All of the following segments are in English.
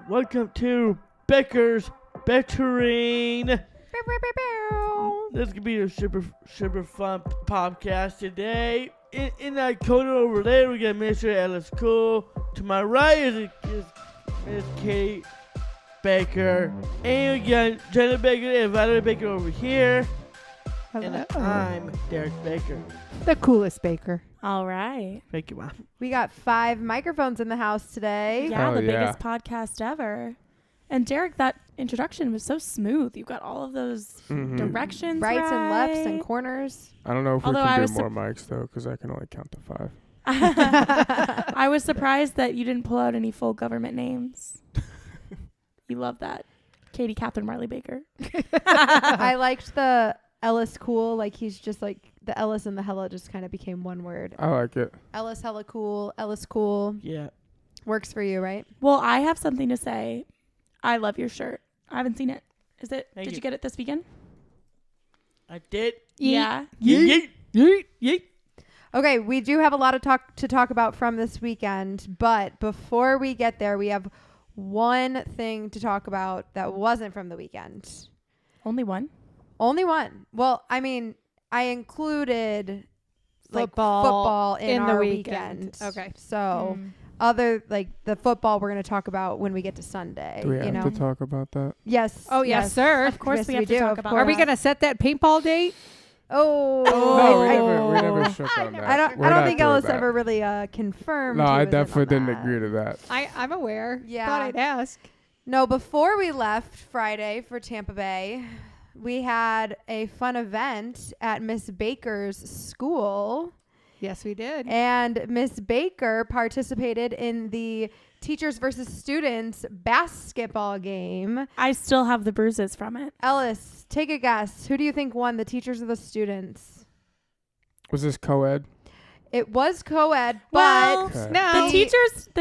welcome to Bakers Bantering. This could be a super fun podcast today. In that corner over there, we got Mr. Alice Cool. To my right is Miss Katy Baker. And we got Jenna Baker and Valerie Baker over here. Hello. And I'm Derek Baker. The coolest baker. All right. Thank you, Mom. We got 5 microphones in the house today. Yeah, the yeah. biggest podcast ever. And Derek, that introduction was so smooth. You got all of those directions Rights and lefts and right. corners. I don't know if Although we I can was do more mics, though, because I can only count to 5. I was surprised that you didn't pull out any full government names. You love that. Katie Catherine Marley Baker. I liked the Ellis cool. Like he's just like the Ellis and the hella just kind of became one word. I like it. Ellis hella cool. Ellis cool. Yeah. Works for you, right? Well, I have something to say. I love your shirt. I haven't seen it. Is it? Thank Did you. you get it this weekend? I did. Yeah. Yeet. Okay, we do have a lot of to talk about from this weekend, but before we get there, we have one thing to talk about that wasn't from the weekend. Only one? Only one. Well, I mean, I included Football in in the our weekend. weekend. Okay. So other like the football we're going to talk about when we get to Sunday. Do we you have know? to talk about that? Yes. Oh, yes, sir. Of course Yes, we have we to do, talk of about course. Are we that. going to set that paintball date? Oh. We never shook on that. I don't We're not think doing Ellis that. ever really confirmed. No, he I was in on definitely didn't that. agree to that. I'm aware. Yeah. Thought I'd ask. No, before we left Friday for Tampa Bay, we had a fun event at Miss Baker's school. Yes, we did. And Miss Baker participated in the teachers versus students basketball game. I still have the bruises from it. Ellis, take a guess. Who do you think won, the teachers or the students? Was this co-ed? It was co-ed, Well, but Okay. No. the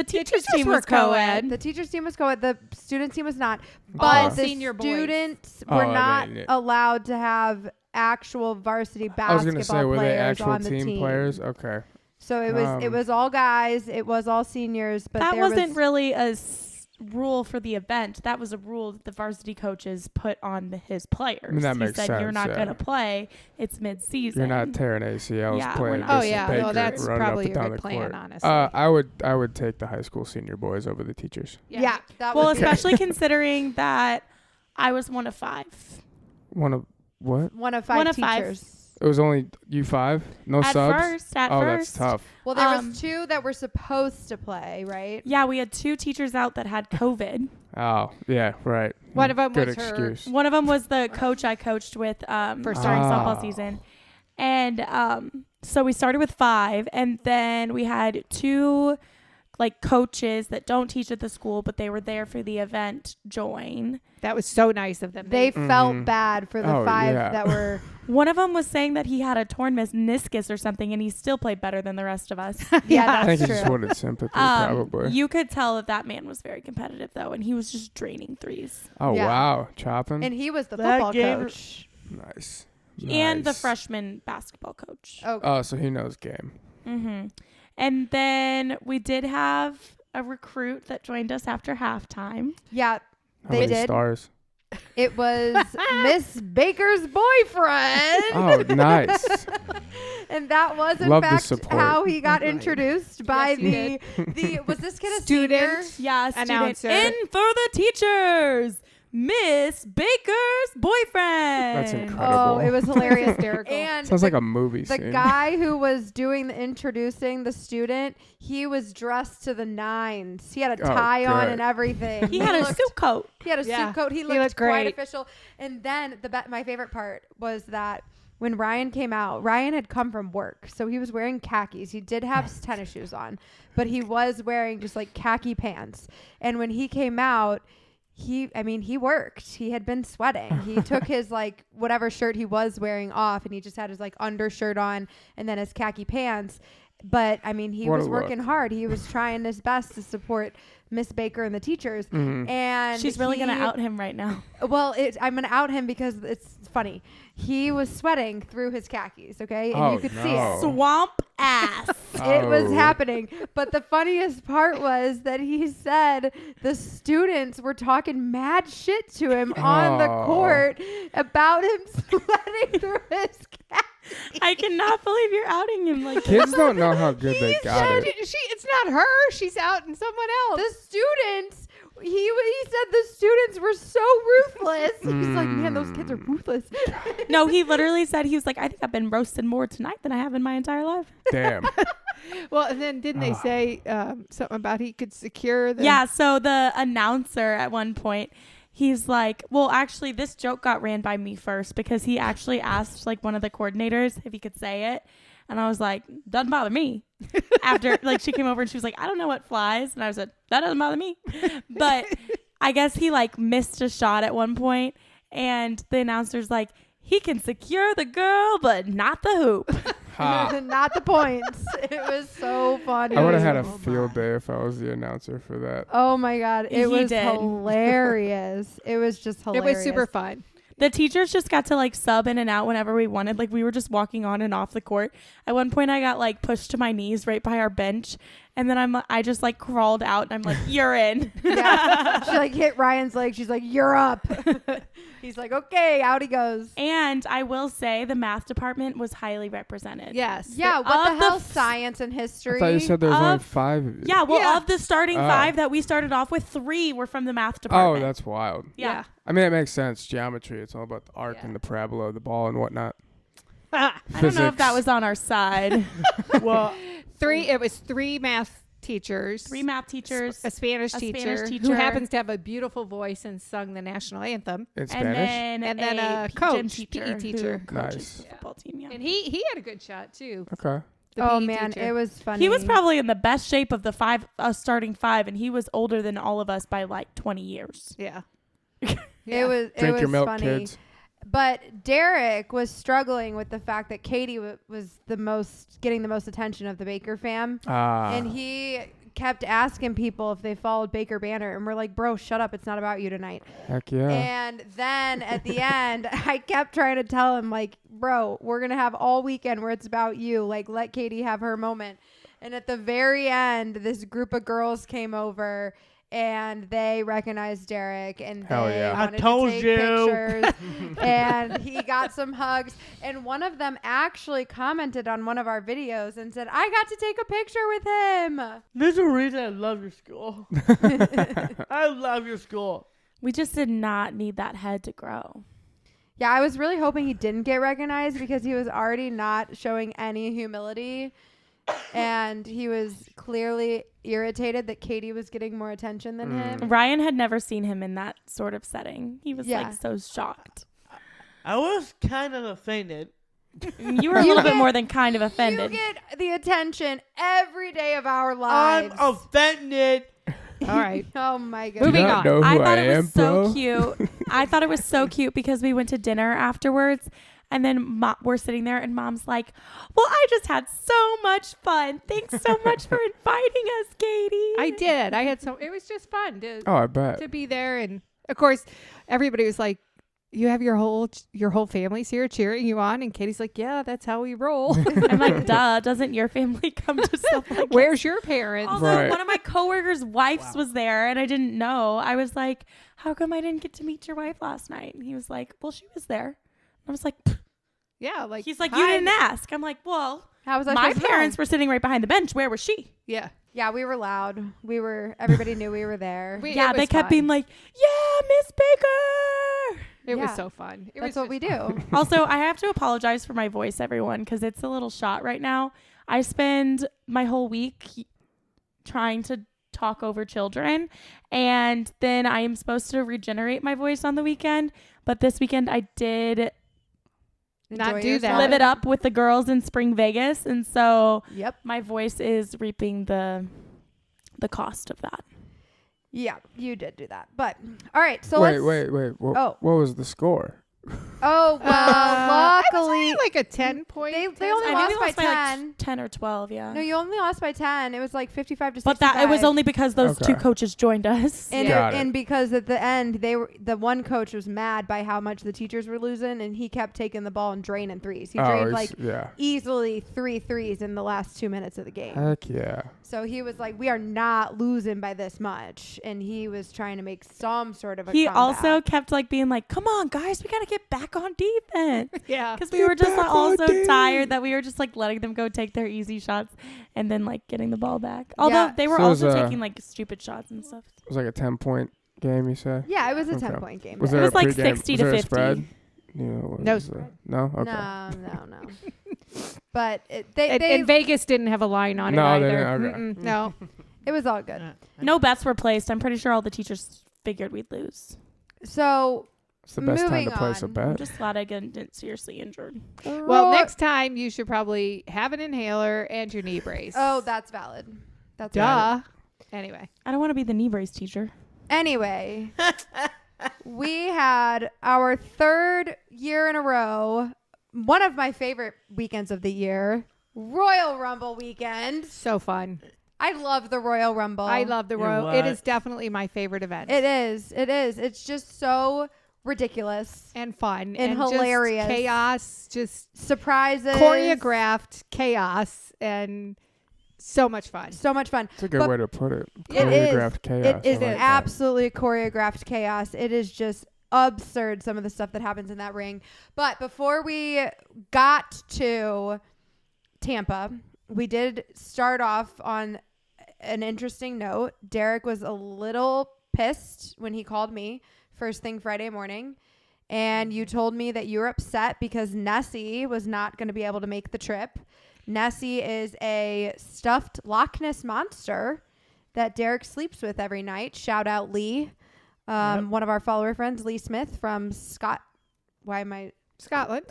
teachers team were was co-ed. the teachers team was co-ed. The students team was not. All But the senior boys. students Oh, were I not mean, allowed to have actual varsity I was basketball going to say, were they players actual on the team. players? Okay. So it was all guys. It was all seniors. But That there wasn't was, really a rule for the event. That was a rule that the varsity coaches put on his players. I mean, that makes he said, you're sense, not yeah. going to play. It's mid-season. You're not tearing ACLs Yeah, we're playing not. Oh, against yeah. Baker Well, that's running probably up and a down good the plan, court. honestly. I would take the high school senior boys over the teachers. yeah. That Well, would be especially considering that I was one of 5. One of what? one of 5 one of 5. teachers. It was only you 5? No At subs? first. Oh, that's tough. Well, there was 2 that were supposed to play, right? Yeah, we had 2 teachers out that had COVID. Oh, yeah, right. One of 'em Good was her. excuse. One of them was the coach I coached with for starting softball season. And so we started with 5, and then we had 2 like coaches that don't teach at the school, but they were there for the event join. That was so nice of them. They felt bad for the 5 yeah. that were. One of them was saying that he had a torn meniscus or something, and he still played better than the rest of us. Yeah, I think that's he just true. wanted sympathy, probably. You could tell that man was very competitive, though, and he was just draining threes. Oh, Yeah. wow. Chopping? And he was the That football game- coach. Nice. And the Nice. freshman basketball coach. Oh, so he knows game. Mm-hmm. And then we did have a recruit that joined us after halftime. Yeah, How they many did. stars? It was Miss Baker's boyfriend. Oh, nice. And that was in Love the fact support. how he got Right. introduced by Yes, the was this kid a Student. senior? Yeah, student. Announcer. In for the teachers, Miss Baker's boyfriend. That's incredible. Oh, it was hilarious. Hysterical. And Sounds the, like a movie the scene. guy who was doing the introducing the student, he was dressed to the nines. He had a Oh, tie on good. and everything. He had a looked- suit coat. He had a Yeah. suit coat. He He looked looked quite great. official. And then my favorite part was that when Ryan came out, Ryan had come from work. So he was wearing khakis. He did have tennis shoes on, but he was wearing just like khaki pants. And when he came out, he worked. He had been sweating. He took his like whatever shirt he was wearing off, and he just had his like undershirt on and then his khaki pants. But I mean, he What was a working look. hard. He was trying his best to support Miss Baker and the teachers. Mhm. And She's really going to out him right now. Well, I'm going to out him because it's funny. He was sweating through his khakis, okay? And you could see it. Swamp ass. It was Oh. happening. But the funniest part was that he said the students were talking mad shit to him on the Oh. court about him sweating through his khakis. I cannot believe you're outing him like Kids don't know how good they He got said it. It's not her. She's out and someone else. The students, he said the students were so ruthless. He's like, man, those kids are ruthless. No, he literally said, he was like, I think I've been roasted more tonight than I have in my entire life. Damn. Well, and then didn't they say something about he could secure the... Yeah, so the announcer at one point, he's like, well, actually, this joke got ran by me first because he actually asked like one of the coordinators if he could say it. And I was like, doesn't bother me. After like she came over and she was like, I don't know what flies. And I said, that doesn't bother me. But I guess he like missed a shot at one point, and the announcer's like, he can secure the girl, but not the hoop. Ha. Not the points. It was so funny. I would have had a field day if I was the announcer for that. Oh my God. It He was did. hilarious. It was just It hilarious. was super fun. The teachers just got to like sub in and out whenever we wanted. Like we were just walking on and off the court. At one point I got like pushed to my knees right by our bench, and then I just like crawled out and I'm like, you're in. Yeah. She like hit Ryan's leg. She's like, you're up. He's like, okay, out he goes. And I will say the math department was highly represented. Yes. Yeah, what Of the the hell? Science and I history. thought you said there was only Of- 5 of you. Yeah, well, Yeah. of the starting Oh. 5 that we started off with, 3 were from the math Oh, department. that's wild. Yeah. I mean, it makes sense. Geometry. It's all about the arc Yeah. and the parabola of the ball and whatnot. I don't know if that was on our side. Well, It was 3 math teachers. 3 math teachers. A Spanish a teacher, Spanish who teacher. happens to have a beautiful voice and sung the national anthem. in and Spanish. then a gym coach, teacher, PE teacher. who coaches Nice. the football team. Yeah. And he had a good shot too. Okay. The Oh PE man, teacher. it was funny. He was probably in the best shape of the starting 5, and he was older than all of us by like 20 years. Yeah. It was Drink your milk, funny. kids. But Derek was struggling with the fact that Katie was getting the most attention of the Baker fam, and he kept asking people if they followed Baker Banner, and we're like, bro, shut up, it's not about you tonight. Heck yeah. And then at the end, I kept trying to tell him, like, bro, we're gonna have all weekend where it's about you, like, let Katie have her moment. And at the very end, this group of girls came over and they recognized Derek, and Hell they yeah. I wanted told to take you. pictures. And he got some hugs, and one of them actually commented on one of our videos and said, I got to take a picture with him. there's a reason I love your school. I love your school. We just did not need that head to grow. Yeah, I was really hoping he didn't get recognized because he was already not showing any humility. And he was clearly irritated that Katie was getting more attention than him. Ryan had never seen him in that sort of setting. He was Yeah. like so shocked. I was kind of offended. You were a little bit more than kind of You offended. get the attention every day of our I'm lives. offended. All right. Oh my Do goodness. you Moving not on. know who I thought I it am, was so bro? cute. I thought it was so cute because we went to dinner afterwards, and then we're sitting there, and Mom's like, well, I just had so much fun. Thanks so much for inviting us, Katie. I did. I had it was just fun Oh, I bet. to be there, and of course everybody was like, you have your whole family's here cheering you on, and Katie's like, yeah, that's how we roll. I'm like, duh, doesn't your family come to stuff like Where's your parents? Although Right. one of my coworkers' wives was there and I didn't know. I was like, how come I didn't get to meet your wife last night? And he was like, well, she was there. I was like, "Pfft." Yeah, like He's like, hi. you didn't ask. I'm like, well, How was I my supposed to know? parents were sitting right behind the bench. Where was she? Yeah. Yeah, we were loud. Everybody knew we were there. Yeah, It they was kept fun. being like, yeah, Miss Baker. It was Yeah. so fun. It That's was what we just do. Also, I have to apologize for my voice, everyone, because it's a little shot right now. I spend my whole week trying to talk over children, and then I am supposed to regenerate my voice on the weekend. But this weekend I did Not Enjoy do yourself. that. live it up with the girls in Spring Vegas, and so Yep. my voice is reaping the cost of that. Yeah, you did do that. But all right, so wait. let's What was the score? Oh, well, luckily. like a 10-point. They only I think lost we lost by by 10. like 10 or 12, yeah. No, you only lost by 10. It was like 55 to 65. But that it was only because those Okay. two coaches joined us. And, Got it. and because at the end, the one coach was mad by how much the teachers were losing, and he kept taking the ball and draining threes. He drained like easily 3 threes in the last 2 minutes of the game. Heck yeah. So he was like, we are not losing by this much. And he was trying to make some sort of a He comeback. also kept like being like, come on, guys, we got to get back on defense. Yeah. Because we were just like, all so tired that we were just like letting them go take their easy shots and then like getting the ball back. Although they were So it was, also taking like stupid shots and stuff. It was like a 10-point game, you say? Yeah, it was a Okay. 10-point game. Was It there was a like pregame- 60 was to there a 50. spread? No No spread. No? Okay. No. But And Vegas didn't have a line on it No, they either. didn't. Okay. Mm-mm, no. it was all good. No bets were placed. I'm pretty sure all the teachers figured we'd lose. So It's the best time Moving to place a on. I'm bet. just glad I didn't seriously injured. Well, next time you should probably have an inhaler and your knee brace. Oh, that's valid. That's valid. duh. Anyway. I don't want to be the knee brace teacher. Anyway, we had our 3rd year in a row, one of my favorite weekends of the year, Royal Rumble weekend. So fun. I love the Royal Rumble. I love the You know Royal. It what? is definitely my favorite event. It is. It's just so ridiculous. And fun. And just hilarious. chaos. Just Surprises. choreographed chaos. And so much fun. So much fun. That's a good But way to put it. It is. Choreographed chaos. It is I like that. absolutely choreographed chaos. It is just absurd, some of the stuff that happens in that ring. But before we got to Tampa, we did start off on an interesting note. Derek was a little pissed when he called me first thing Friday morning. And you told me that you were upset because Nessie was not going to be able to make the trip. Nessie is a stuffed Loch Ness monster that Derek sleeps with every night. Shout out Lee, one of our follower friends, Lee Smith from Scotland.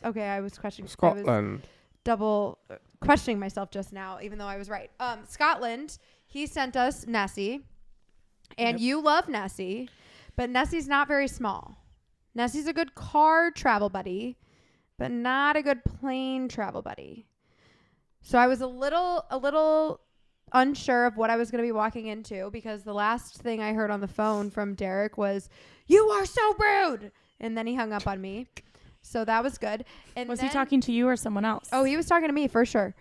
Okay, I was questioning. I was Scotland. double questioning myself just now, even though I was right. Scotland. He sent us Nessie, and you love Nessie, but Nessie's not very small. Nessie's a good car travel buddy, but not a good plane travel buddy. So I was a little unsure of what I was going to be walking into because the last thing I heard on the phone from Derek was, "You are so rude," and then he hung up on me. So that was good. And Was then, he talking to you or someone else? Oh, he was talking to me for sure.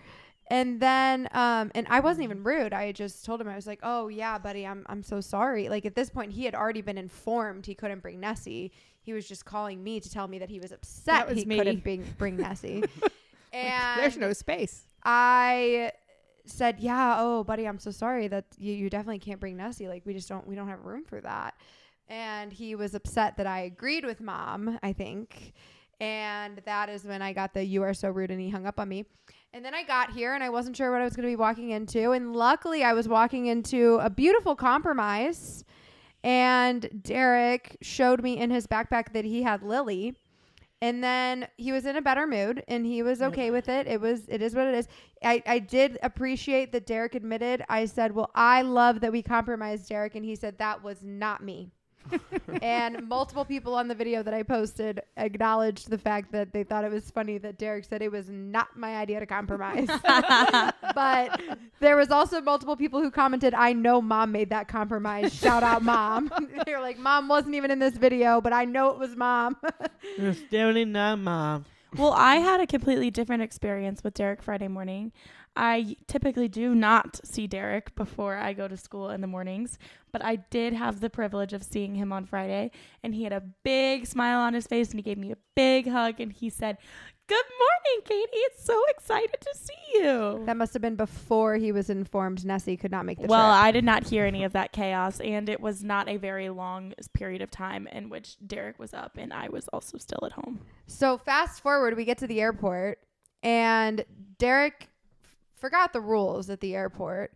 And then, and I wasn't even rude. I just told him, I was like, "Oh yeah, buddy, I'm so sorry." Like at this point, he had already been informed he couldn't bring Nessie. He was just calling me to tell me that he was upset That was he me. couldn't bring Nessie. And There's no space. I said, "Yeah, oh buddy, I'm so sorry that you definitely can't bring Nessie. Like we don't have room for that." And he was upset that I agreed with Mom, I think. And that is when I got the "you are so rude," and he hung up on me. And then I got here and I wasn't sure what I was going to be walking into. And luckily I was walking into a beautiful compromise. And Derek showed me in his backpack that he had Lily. And then he was in a better mood and he was okay with it. It is what it is. I did appreciate that Derek admitted. I said, "Well, I love that we compromised, Derek." And he said, "That was not me." And multiple people on the video that I posted acknowledged the fact that they thought it was funny that Derek said it was not my idea to compromise. But there was also multiple people who commented, "I know Mom made that compromise." Shout out Mom. They're like, "Mom wasn't even in this video, but I know it was Mom." It's definitely not Mom. Well, I had a completely different experience with Derek Friday morning. I typically do not see Derek before I go to school in the mornings, but I did have the privilege of seeing him on Friday, and he had a big smile on his face, and he gave me a big hug, and he said, "Good morning, Katie. It's so excited to see you." That must have been before he was informed Nessie could not make the Well, trip. I did not hear any of that chaos, and it was not a very long period of time in which Derek was up, and I was also still at home. So fast forward, we get to the airport, and Derek forgot the rules at the airport.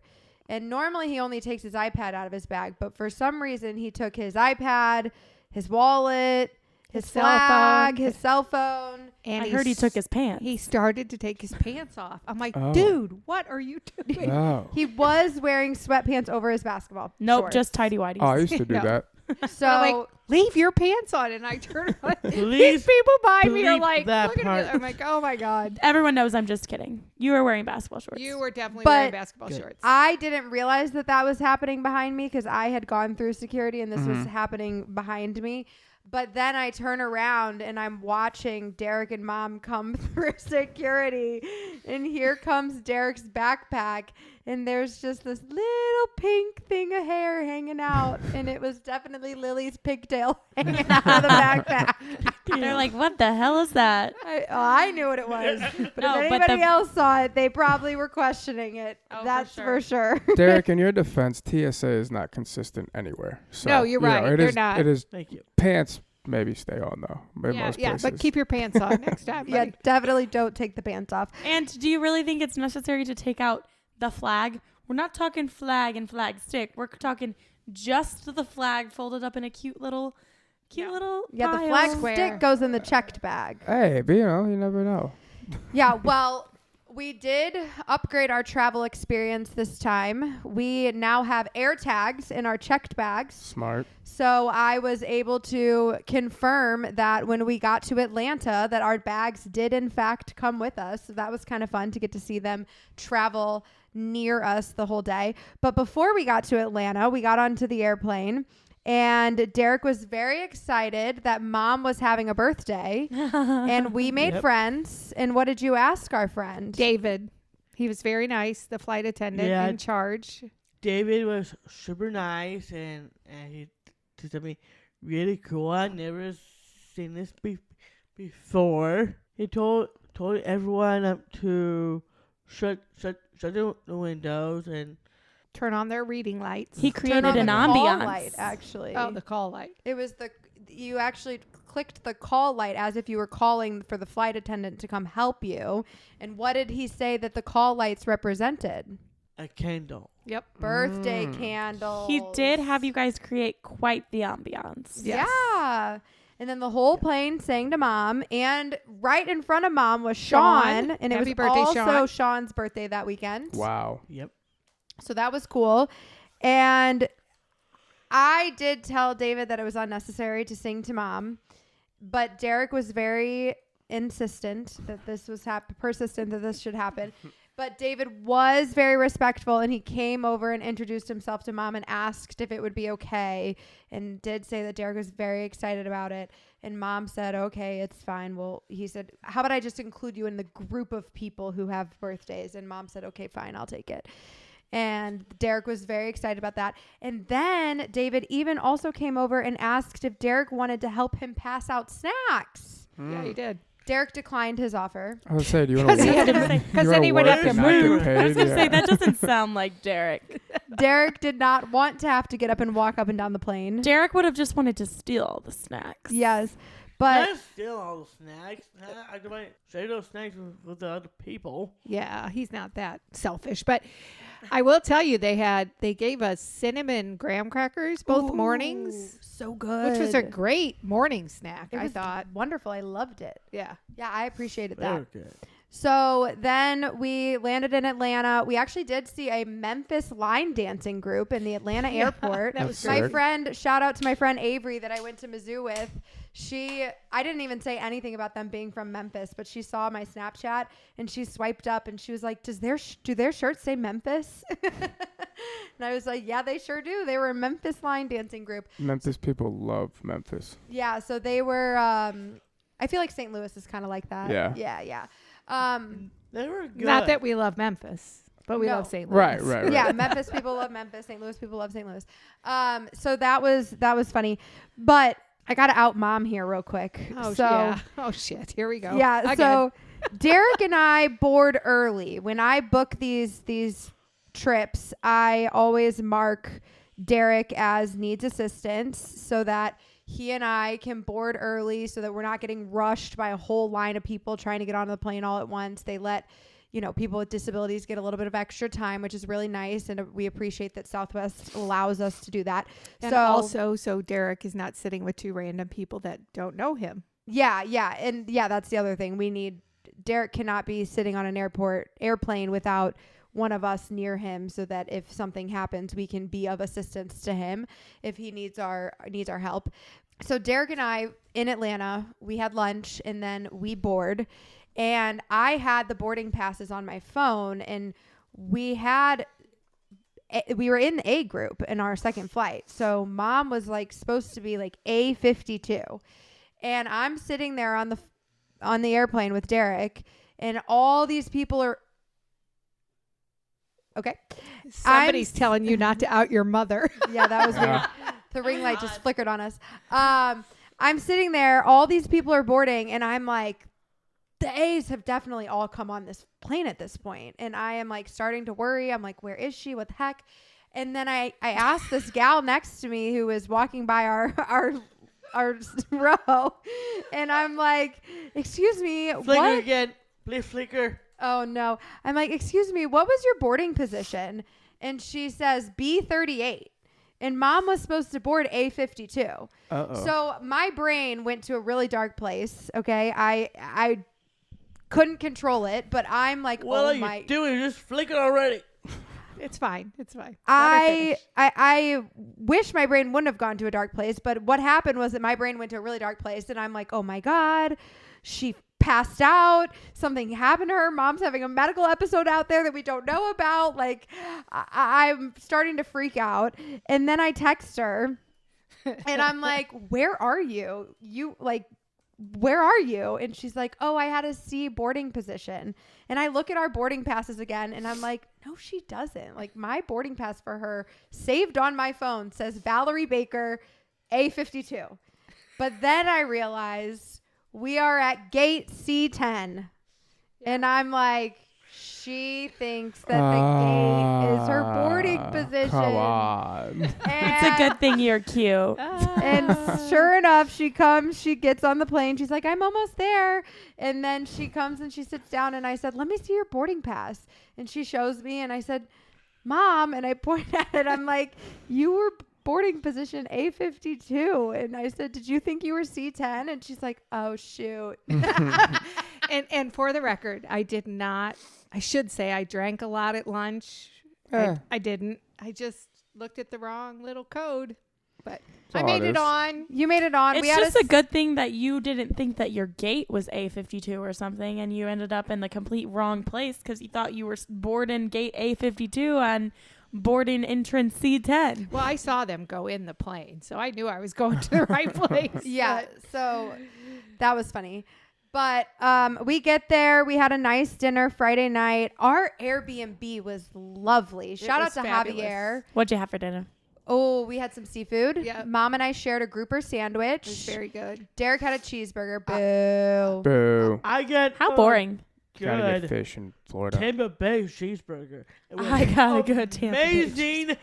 And normally he only takes his iPad out of his bag, but for some reason he took his iPad, his wallet, his cell flag, phone. his cell phone. And I heard he took his pants. He started to take his pants off. I'm like, Oh. dude, what are you doing? Oh. He was wearing sweatpants over his basketball Nope, shorts. just tidy whities. Oh, I used to do No. that. So I'm like, leave your pants on. And I turn around. These Please people behind me are bleep like, that look at part. me. I'm like, oh my God. Everyone knows I'm just kidding. You were wearing basketball shorts. You were definitely But- wearing basketball Good. shorts. I didn't realize that was happening behind me because I had gone through security and this was happening behind me. But then I turn around and I'm watching Derek and Mom come through security. And here comes Derek's backpack. And there's just this little pink thing of hair hanging out. And it was definitely Lily's pigtail hanging out of the backpack. They're like, what the hell is that? I knew what it was. But No, if but anybody the- else saw it, they probably were questioning it. Oh, for That's sure. for sure. Derek, in your defense, TSA is not consistent anywhere. So, No, you're you know, right. it They're is- not. It is Thank you. pants maybe stay on though. In most Yeah, places. but keep your pants on next time. Yeah, buddy. definitely don't take the pants off. And do you really think it's necessary to take out the flag? We're not talking flag and flag stick. We're talking just the flag folded up in a cute little Yeah, the pile. flag Square. stick goes in the checked bag. Hey, but you never know. Yeah, well, we did upgrade our travel experience this time. We now have air tags in our checked bags. Smart. So I was able to confirm that when we got to Atlanta that our bags did in fact come with us. So that was kind of fun to get to see them travel near us the whole day. But before we got to Atlanta, we got onto the airplane and Derek was very excited that Mom was having a birthday and we made Yep. friends. And what did you ask our friend? David. He was very nice, the flight attendant Yeah. in charge. David was super nice and he did something really cool. I've never seen this before. He told everyone to shut the windows and Turn on their reading lights. He Turn created on an the call ambiance. light, actually. Oh, the call light. It was you actually clicked the call light as if you were calling for the flight attendant to come help you. And what did he say that the call lights represented? a candle. Yep. Birthday candles. He did have you guys create quite the ambiance. Yes. Yeah. And then the whole plane sang to Mom. And right in front of Mom was Sean. And it Happy was birthday, also Sean. Sean's birthday that weekend. Wow. Yep. So that was cool. And I did tell David that it was unnecessary to sing to Mom. But Derek was very insistent that this was persistent that this should happen. But David was very respectful, and he came over and introduced himself to Mom and asked if it would be okay, and did say that Derek was very excited about it. And Mom said, okay, it's fine. Well, he said, how about I just include you in the group of people who have birthdays? And Mom said, okay, fine, I'll take it. And Derek was very excited about that. And then David even also came over and asked if Derek wanted to help him pass out snacks. Yeah, he did. Derek declined his offer. I was saying, do you want Because he had to, because then he would have to move. I was gonna say that doesn't sound like Derek. Derek did not want to have to get up and walk up and down the plane. Derek would have just wanted to steal all the snacks. Yes. But Not steal all the snacks. I might share those snacks with the other people. Yeah, he's not that selfish. But I will tell you, they gave us cinnamon graham crackers both mornings, so good. which was a great morning snack, It I was thought. wonderful. I loved it. Yeah. Yeah, I appreciated Very that. good. So then we landed in Atlanta. We actually did see a Memphis line dancing group in the Atlanta airport. that was That's My sick. friend, shout out to my friend Avery that I went to Mizzou with. I didn't even say anything about them being from Memphis, but she saw my Snapchat and she swiped up and she was like, do their shirts say Memphis? And I was like, yeah, they sure do. They were a Memphis line dancing group. Memphis people love Memphis. Yeah. So they were, I feel like St. Louis is kind of like that. Yeah. Yeah. They were good. Not that we love Memphis, but we No. love St. Louis. Right. Yeah, Memphis people love Memphis. St. Louis people love St. Louis. So that was funny. But I got to out Mom here real quick. Oh, so, yeah. Oh, shit. Here we go. Yeah. Again. So Derek and I board early. When I book these trips, I always mark Derek as needs assistance so that he and I can board early so that we're not getting rushed by a whole line of people trying to get onto the plane all at once. They let, people with disabilities get a little bit of extra time, which is really nice. And we appreciate that Southwest allows us to do that. And also, so Derek is not sitting with two random people that don't know him. Yeah. And that's the other thing. Derek cannot be sitting on an airplane without one of us near him so that if something happens, we can be of assistance to him if he needs our help. So Derek and I in Atlanta, we had lunch and then we board, and I had the boarding passes on my phone, and we were in the A group in our second flight. So mom was like supposed to be like A52, and I'm sitting there on the airplane with Derek, and all these people are okay. Somebody's telling you not to out your mother. Yeah, that was weird. The ring light just flickered on us. I'm sitting there. All these people are boarding, and I'm like, the A's have definitely all come on this plane at this point. And I am like starting to worry. I'm like, where is she? What the heck? And then I asked this gal next to me who was walking by our row, and I'm like, excuse me. Flicker what? again. Please flicker. Oh, no. I'm like, excuse me, what was your boarding position? And she says B38. And mom was supposed to board A52. Uh-oh. So my brain went to a really dark place. Okay. I couldn't control it, but I'm like, What are you doing? Just flicker already. It's fine. It's fine. I wish my brain wouldn't have gone to a dark place, but what happened was that my brain went to a really dark place, and I'm like, oh my God, she passed out. Something happened to her. Mom's having a medical episode out there that we don't know about. Like, I'm starting to freak out. And then I text her, and I'm like, where are you? Where are you? And she's like, oh, I had a C boarding position. And I look at our boarding passes again, and I'm like, no, she doesn't. Like, my boarding pass for her saved on my phone says Valerie Baker, A52. But then I realized we are at gate C10. And I'm like, she thinks that the gate is her boarding position. Come on. It's a good thing you're cute. And sure enough, she gets on the plane. She's like, I'm almost there. And then she comes and she sits down, and I said, let me see your boarding pass. And she shows me, and I said, Mom, and I point at it. I'm like, you were boarding position A52. And I said, did you think you were C10? And she's like, oh, shoot. And for the record, I should say I drank a lot at lunch. I didn't. I just looked at the wrong little code. But I made it on. You made it on. It's just a good thing that you didn't think that your gate was A52 or something, and you ended up in the complete wrong place because you thought you were boarding gate A52 and boarding entrance C10. Well, I saw them go in the plane, so I knew I was going to the right place. Yeah, so that was funny. But we get there. We had a nice dinner Friday night. Our Airbnb was lovely. Shout out to fabulous. Javier. What'd you have for dinner? Oh, we had some seafood. Yeah. Mom and I shared a grouper sandwich. It was very good. Derek had a cheeseburger. Boo. Boo. I get How boring. Gotta get good fish in Florida. Tampa Bay cheeseburger. It was I got a good Tampa Bay amazing.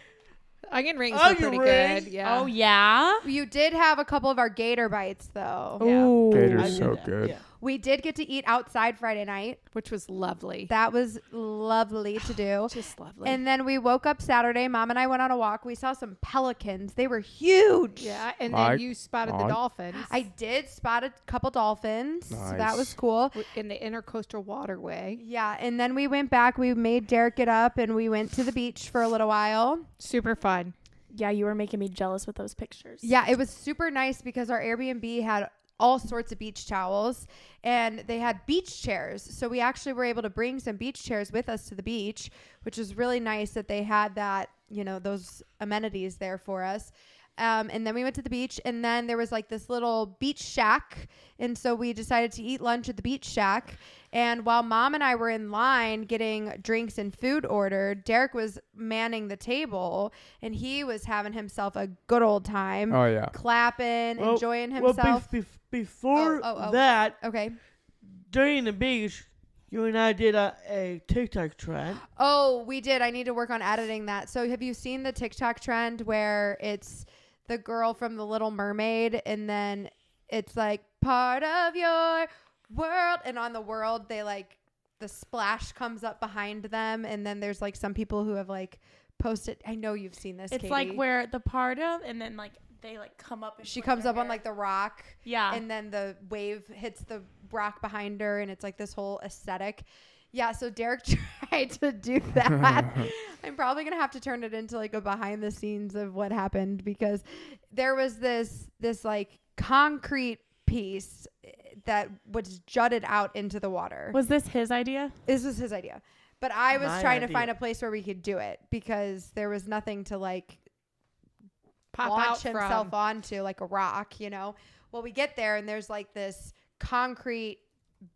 Onion rings Onion were pretty rings? good. Yeah. Oh, yeah? You did have a couple of our gator bites, though. Ooh. Gator's I did so that, good. yeah. We did get to eat outside Friday night. Which was lovely. That was lovely to do. Just lovely. And then we woke up Saturday. Mom and I went on a walk. We saw some pelicans. They were huge. yeah, and My then you spotted the God. dolphins. I did spot a couple dolphins. So that Nice. was cool. In the intercoastal waterway. Yeah. And then we went back. We made Derek get up, and we went to the beach for a little while. Super fun. Yeah, you were making me jealous with those pictures. Yeah, it was super nice because our Airbnb had all sorts of beach towels, and they had beach chairs. So we actually were able to bring some beach chairs with us to the beach, which was really nice that they had that, those amenities there for us. And then we went to the beach, and then there was like this little beach shack. And so we decided to eat lunch at the beach shack. And while Mom and I were in line getting drinks and food ordered, Derek was manning the table, and he was having himself a good old time. Oh, yeah. Clapping, enjoying himself. Well, before Oh. that, Okay. during the beach, you and I did a TikTok trend. Oh, we did. I need to work on editing that. So have you seen the TikTok trend where it's the girl from the Little Mermaid, and then it's like part of your world, and on the world they like the splash comes up behind them, and then there's like some people who have like posted. I know you've seen this. It's Katie. like where the part of, and then like they like come up. And she flip comes their up on hair. like the rock. Yeah. And then the wave hits the rock behind her, and it's like this whole aesthetic. Yeah, so Derek tried to do that. I'm probably going to have to turn it into like a behind the scenes of what happened, because there was this like concrete piece that was jutted out into the water. Was this his idea? This was his idea. But I was My trying to idea. find a place where we could do it, because there was nothing to like Pop launch out himself from. onto, like a rock, you know? Well, we get there and there's like this concrete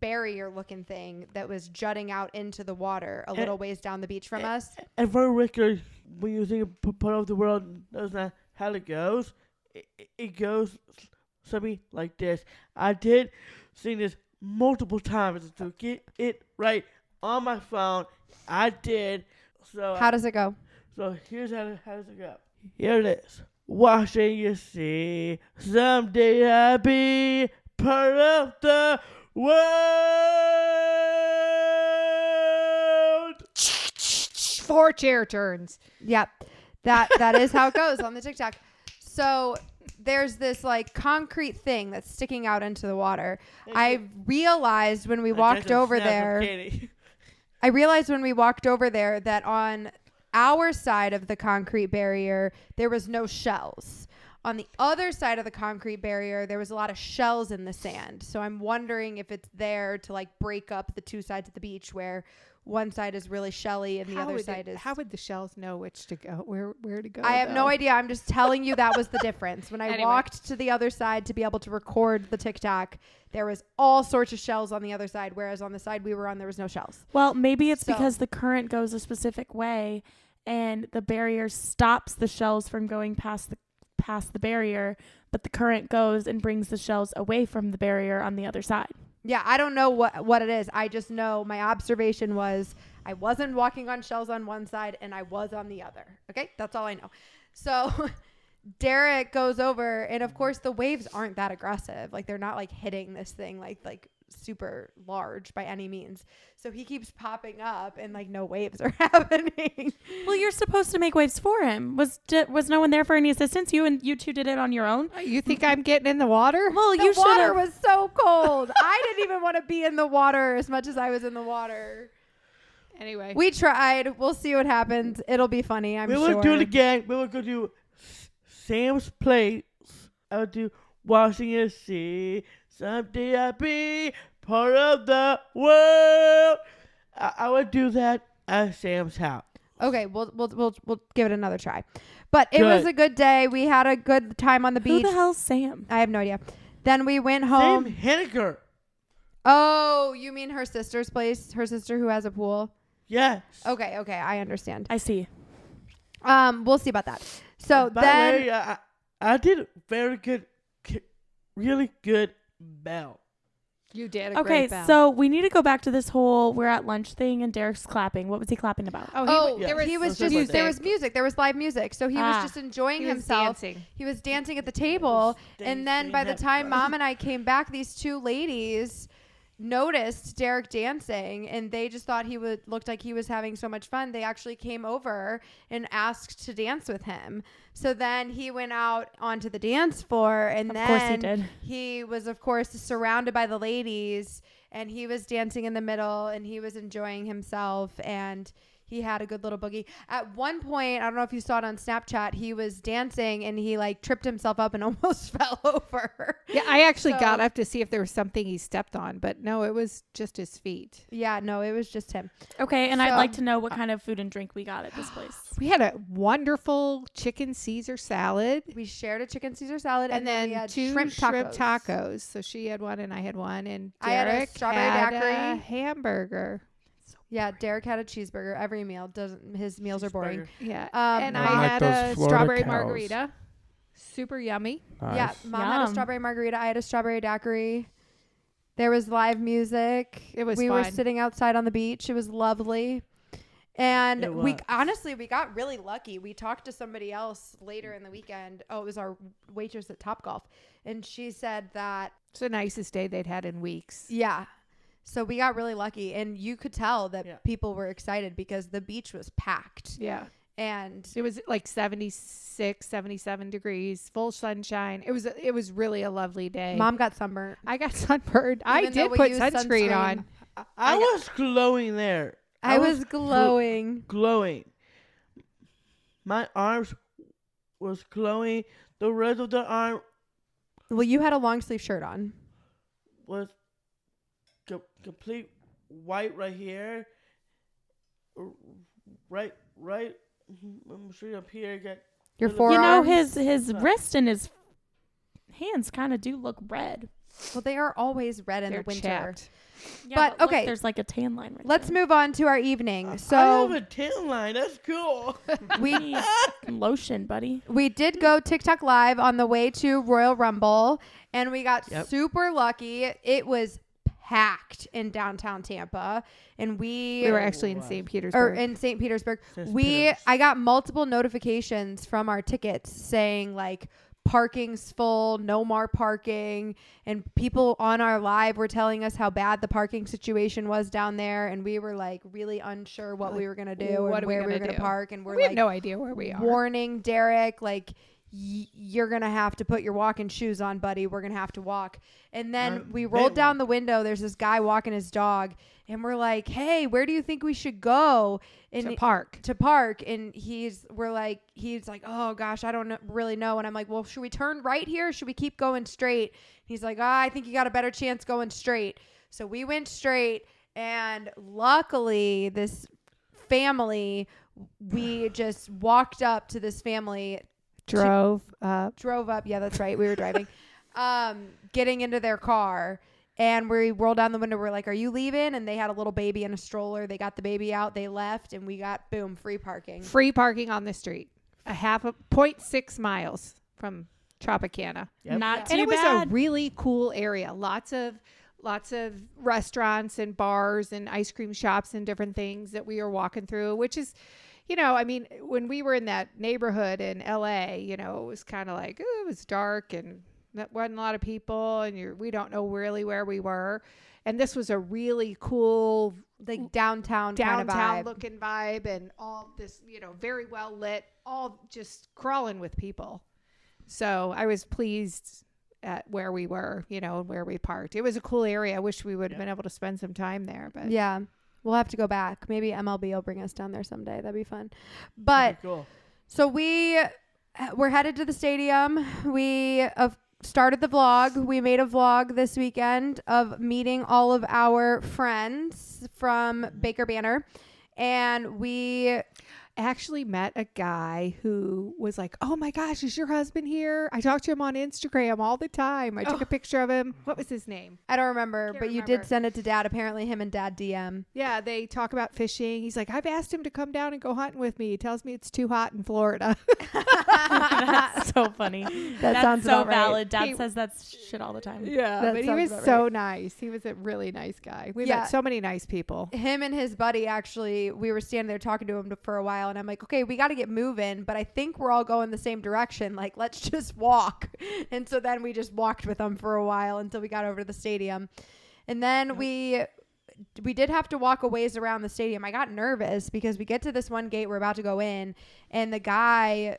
barrier looking thing that was jutting out into the water a little ways down the beach from us. And for record, when you think of part of the world knows not how it goes, it goes something like this. I did see this multiple times to get it right on my phone. I did. So How does it go? So here's how does it go. Here it is. Watching you see, someday I'll be part of the world. 4 chair turns. Yep. That is how it goes on the TikTok. So there's this like concrete thing that's sticking out into the water. I realized when we walked over there. I realized when we walked over there that on our side of the concrete barrier, there was no shells. On the other side of the concrete barrier, there was a lot of shells in the sand. So I'm wondering if it's there to like break up the two sides of the beach, where one side is really shelly and the other side is. How would the shells know which to go? Where to go? I have no idea. I'm just telling you that was the difference. When I Anyway. walked to the other side to be able to record the TikTok, there was all sorts of shells on the other side, whereas on the side we were on, there was no shells. Well, maybe it's So- because the current goes a specific way and the barrier stops the shells from going past the barrier, but the current goes and brings the shells away from the barrier on the other side. Yeah, I don't know what it is. I just know my observation was I wasn't walking on shells on one side and I was on the other. Okay, that's all I know. So Derek goes over, and of course the waves aren't that aggressive. Like they're not like hitting this thing like super large by any means. So he keeps popping up and like no waves are happening. Well, you're supposed to make waves for him. Was no one there for any assistance? You two did it on your own? You think I'm getting in the water? Well, The you should water have. was so cold. I didn't even want to be in the water as much as I was in the water. Anyway. We tried. We'll see what happens. It'll be funny, I'm We sure. will do it again. We will go to Sam's place. I will do watching you see. Someday I'll be part of the world. I would do that at Sam's house. Okay, we'll give it another try. But it was a good day. We had a good time on the Who beach. the hell's Sam? I have no idea. Then we went Sam home. Henniger. Oh, you mean her sister's place? Her sister who has a pool? Yes. Okay, I understand. I see. We'll see about that. So By then the way, I did very good, really good bell. You did a Okay, great bell. so we need to go back to this whole we're at lunch thing and Derek's clapping. What was he clapping about? Yeah. he was That's just what there was music. There was live music. So he was just enjoying he was himself. dancing. He was dancing at the table, and then by the dancing time that Mom and I came back, these two ladies noticed Derek dancing, and they just thought looked like he was having so much fun. They actually came over and asked to dance with him. So then he went out onto the dance floor, and Of course he then did. he was, of course, surrounded by the ladies, and he was dancing in the middle, and he was enjoying himself, and he had a good little boogie. At one point, I don't know if you saw it on Snapchat, he was dancing and he like tripped himself up and almost fell over. Yeah, I actually So- got up to see if there was something he stepped on, but no, it was just his feet. Yeah, no, it was just him. Okay, and I'd So- like to know what kind of food and drink we got at this place. We had a wonderful chicken Caesar salad We shared a chicken Caesar salad and we then had 2 shrimp tacos. So she had one and I had one, and I had a Derek strawberry had daiquiri. a hamburger. Yeah, Derek had a cheeseburger every meal. His meals are boring. Yeah, Um, and Mom- I Like had those a Florida strawberry cows. margarita. Super yummy. Nice. Yeah, Mom had a Yum. strawberry margarita. I had a strawberry daiquiri. There was live music. It was We were fun. sitting outside on the beach. It was lovely. And It we was. honestly, we got really lucky. We talked to somebody else later in the weekend. Oh, it was our waitress at Topgolf. And she said that, It's the nicest day they'd had in weeks. yeah. So we got really lucky. And you could tell that Yeah. people were excited because the beach was packed. Yeah. And It was like 76, 77 degrees, full sunshine. It was really a lovely day. Mom got sunburned. I got sunburned. I Even though did we put used sunscreen on. I was glowing there. I was glowing. Glowing. My arms was glowing. The rest of the arm Well, you had a long sleeve shirt on. was complete white right here. Right. I'm straight up here. Got Your little- forearms. You know, his wrist and his hands kind of do look red. Well, they are always red in They're the winter. chapped. Yeah, But, look, okay. there's like a tan line right Let's there. move on to our evening. I So have a tan line. That's cool. we Need lotion, buddy. we did go TikTok live on the way to Royal Rumble, and we got Yep. super lucky. It was packed in downtown Tampa, and we We were actually in Wow. St. or Petersburg. in St. Petersburg. St. We Peters. I got multiple notifications from our tickets saying like parking's full, no more parking, and people on our live were telling us how bad the parking situation was down there, and we were like really unsure what we were gonna do what and are we where we gonna were gonna do? park, and we're we like have no idea where we are. warning Derek like you're gonna have to put your walking shoes on, buddy. We're gonna have to walk. And then we rolled down the window. There's this guy walking his dog, and we're like, "Hey, where do you think we should go?" And to park. to park. And he's like, "Oh gosh, I don't really know." And I'm like, "Well, should we turn right here? Or should we keep going straight?" He's like, "I think you got a better chance going straight." So we went straight, and luckily, this family, we just walked up to this family. Drove up. Drove up. Yeah, that's right. We were driving. Getting into their car, and we rolled down the window. We're like, "Are you leaving?" And they had a little baby in a stroller. They got the baby out. They left, and we got free parking. Free parking on the street. A 0.6 miles from Tropicana. Yep. Not too And it was bad. a really cool area. Lots of restaurants and bars and ice cream shops and different things that we were walking through, which is, you know, I mean, when we were in that neighborhood in LA, you know, it was kind of like, it was dark and that wasn't a lot of people, and we don't know really where we were. And this was a really cool, Like downtown kind of vibe. looking vibe, and all this, you know, very well lit, all just crawling with people. So I was pleased at where we were, you know, where we parked. It was a cool area. I wish we would have been able to spend some time there, but Yeah. We'll have to go back. Maybe MLB will bring us down there someday. That'd be fun. But Pretty cool. so we're headed to the stadium. We started the vlog. We made a vlog this weekend of meeting all of our friends from Bakers Bantering. And we actually met a guy who was like, "Oh my gosh, is your husband here? I talk to him on Instagram all the time. I took a picture of him." What was his name? I don't remember, Can't but you remember. did send it to Dad. Apparently him and Dad DM. Yeah, they talk about fishing. He's like, "I've asked him to come down and go hunting with me. He tells me it's too hot in Florida." That's so funny. That's sounds so about right. valid. Dad He- says that shit all the time. Yeah, That but he sounds was about so right. nice. He was a really nice guy. We Yeah. met so many nice people. Him and his buddy, actually, we were standing there talking to him for a while, and I'm like, "Okay, we got to get moving, but I think we're all going the same direction. Like, let's just walk." And so then we just walked with them for a while until we got over to the stadium. And then we did have to walk a ways around the stadium. I got nervous because we get to this one gate we're about to go in, and the guy,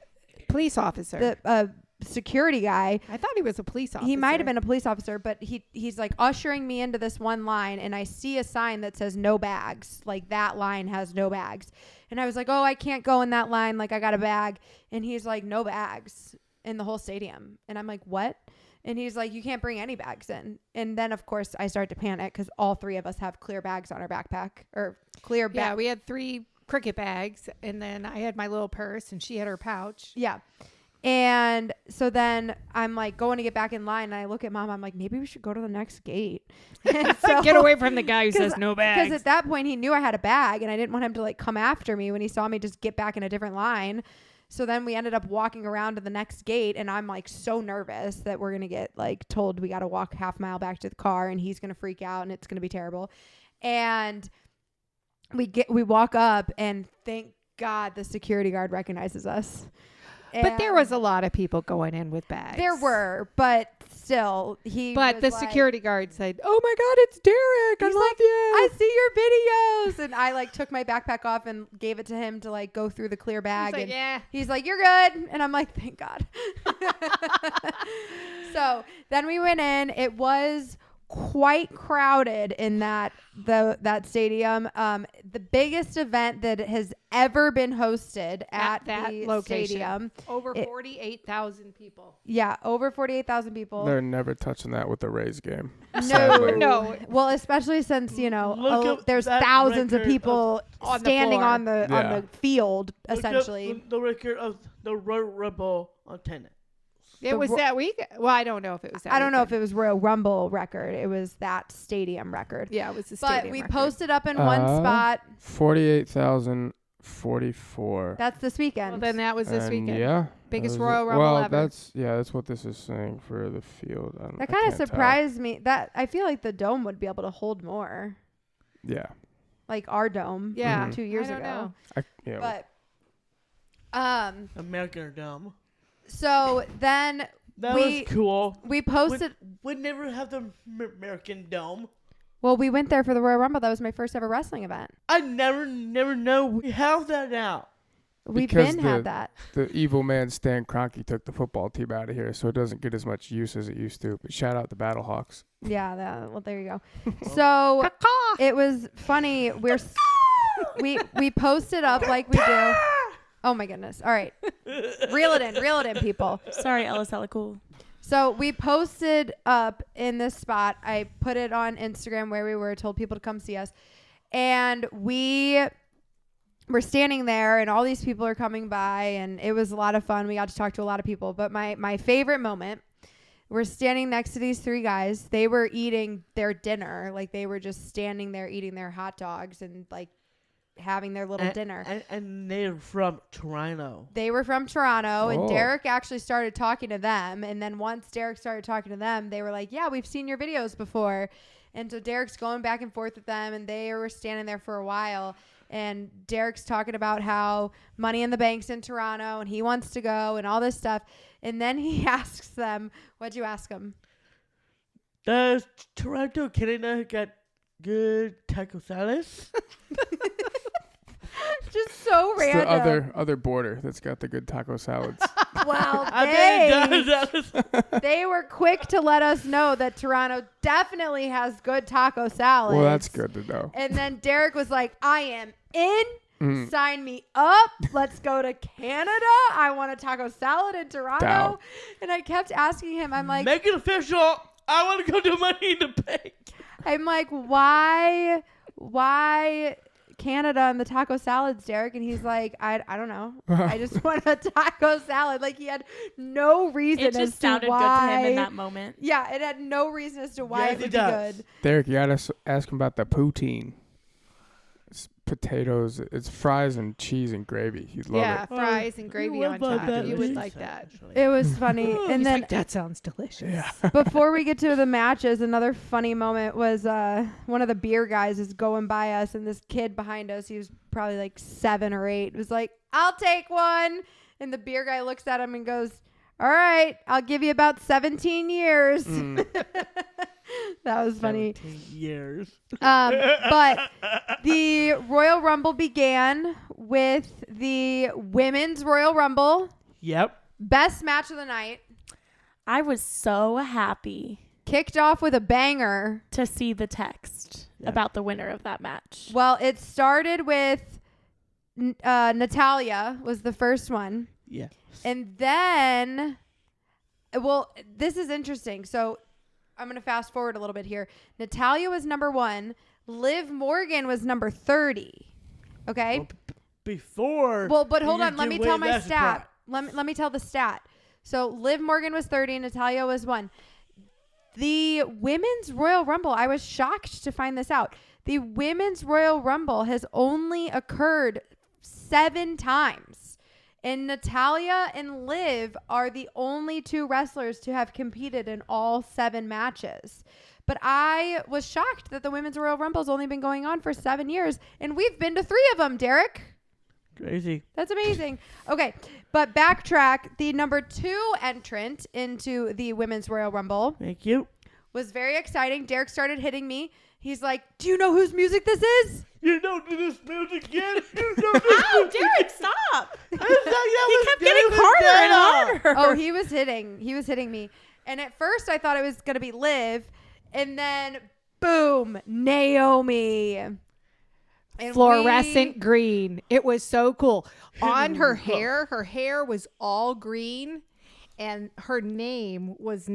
Police officer. the security guy, I thought he was a police officer. he might have been a police officer, but he's like ushering me into this one line, and I see a sign that says no bags. Like, that line has no bags. And I was like, "Oh, I can't go in that line. Like, I got a bag." And he's like, "No bags in the whole stadium." And I'm like, "What?" And he's like, "You can't bring any bags in." And then, of course, I start to panic because all three of us have clear bags on our backpack, or clear Yeah, bag. we had 3 cricket bags, and then I had my little purse, and she had her pouch. Yeah. And so then I'm like going to get back in line, and I look at Mom. I'm like, "Maybe we should go to the next gate." And so, Get away from the guy who 'cause- says no Because bags. at that point he knew I had a bag, and I didn't want him to like come after me when he saw me just get back in a different line. So then we ended up walking around to the next gate, and I'm like so nervous that we're going to get like told we got to walk half mile back to the car, and he's going to freak out, and it's going to be terrible. And we walk up, and thank God the security guard recognizes us. But there And was a lot of people going in with bags. there were, but still But was the like- security guard said, "Oh my God, it's Derek. I He's love like, you." "I see your videos." And I like took my backpack off and gave it to him to like go through the clear bag. He's like, and "Yeah." he's like, "You're good." And I'm like, "Thank God." So then we went in. It was quite crowded in that stadium. The biggest event that has ever been hosted at that the location. stadium. Over 48,000 people. Yeah, over 48,000 people. They're never touching that with the Rays game. No, sadly. No. Well, especially since Look up there's that thousands of record people on the standing floor. on the field, Look up essentially. the record of the Royal Rumble on tennis. It was that week. Well, I don't know if it was that I don't know if weekend. it was Royal Rumble record. It was that stadium record. Yeah, it was the stadium But we record. posted up in one spot. 48,044. That's this weekend. Well, then that was this And weekend. Yeah. Biggest that was Royal it. Rumble well, ever. that's what this is saying for the field. That kind of surprised me. That I feel like the dome would be able to hold more, Yeah. like our dome. Yeah. 2 years I don't ago. know. But American or dumb. so then That we was cool. we posted. We'd never have the American Dome. Well, we went there for the Royal Rumble. That was my first ever wrestling event. I never know we have that now. We've Because been had that. The evil man Stan Kroenke took the football team out of here, so it doesn't get as much use as it used to. But shout out the Battlehawks. Yeah. Well, there you go. So it was funny. We posted up like we do. Oh my goodness. All right. Reel it in, people. Sorry, Ellis Hella Cool. So we posted up in this spot. I put it on Instagram where we were, told people to come see us. And we were standing there and all these people are coming by and it was a lot of fun. We got to talk to a lot of people. But my favorite moment, we're standing next to these three guys. They were eating their dinner. Like they were just standing there eating their hot dogs and like having their little dinner. And they're from Toronto. They were from Toronto, and Oh. Derek actually started talking to them. And then once Derek started talking to them, they were like, yeah, we've seen your videos before. And so Derek's going back and forth with them, and they were standing there for a while. And Derek's talking about how Money in the Bank's in Toronto, and he wants to go, and all this stuff. And then he asks them, what'd you ask him? Does Toronto, Canada get good taco salad? Just so It's random. the other border that's got the good taco salads. Well, I bet it does. they were quick to let us know that Toronto definitely has good taco salads. Well, that's good to know. And then Derek was like, I am in. Mm. Sign me up. Let's go to Canada. I want a taco salad in Toronto. Down. And I kept asking him, I'm like, Make it official. I want to go to Money in the Bank. I'm like, why Canada and the taco salads, Derek? And he's like, I don't know. I just want a taco salad. Like he had no reason It as just sounded to good why. to him in that moment. Yeah, it had no reason as to why Yes, it would it be does. good. Derek, you gotta ask him about the poutine. It's potatoes. It's fries and cheese and gravy. You'd love Yeah, it. fries and gravy You on would love top. that. You would like that. It was funny. And He's then like, that sounds delicious. before we get to the matches, another funny moment was one of the beer guys is going by us, and this kid behind us, he was probably like 7 or 8, was like, I'll take one. And the beer guy looks at him and goes, all right, I'll give you about 17 years. That was funny. 17 years. But the Royal Rumble began with the Women's Royal Rumble. Yep. Best match of the night. I was so happy Kicked off with a banger. to see the text about the winner of that match. Well, it started with Natalia was the first one. Yeah. And then, well, this is interesting. So I'm going to fast forward a little bit here. Natalia was number 1. Liv Morgan was number 30. Okay. Well, before. Well, but hold you on. Let me give tell away my that stat. surprise. Let me tell the stat. So Liv Morgan was 30 and Natalia was 1. The Women's Royal Rumble, I was shocked to find this out. The Women's Royal Rumble has only occurred 7 times. And Natalia and Liv are the only 2 wrestlers to have competed in all 7 matches. But I was shocked that the Women's Royal Rumble has only been going on for 7 years. And we've been to 3 of them, Derek. Crazy. That's amazing. Okay, but backtrack. The number 2 entrant into the Women's Royal Rumble Thank you. was very exciting. Derek started hitting me. He's like, do you know whose music this is? You don't do this music again. You don't do Ow, this Derek, stop! He He kept getting harder and harder. Oh, he was hitting me. And at first I thought it was going to be Liv. And then, boom, Naomi. And Fluorescent green. It was so cool. On her hair was all green, and her name was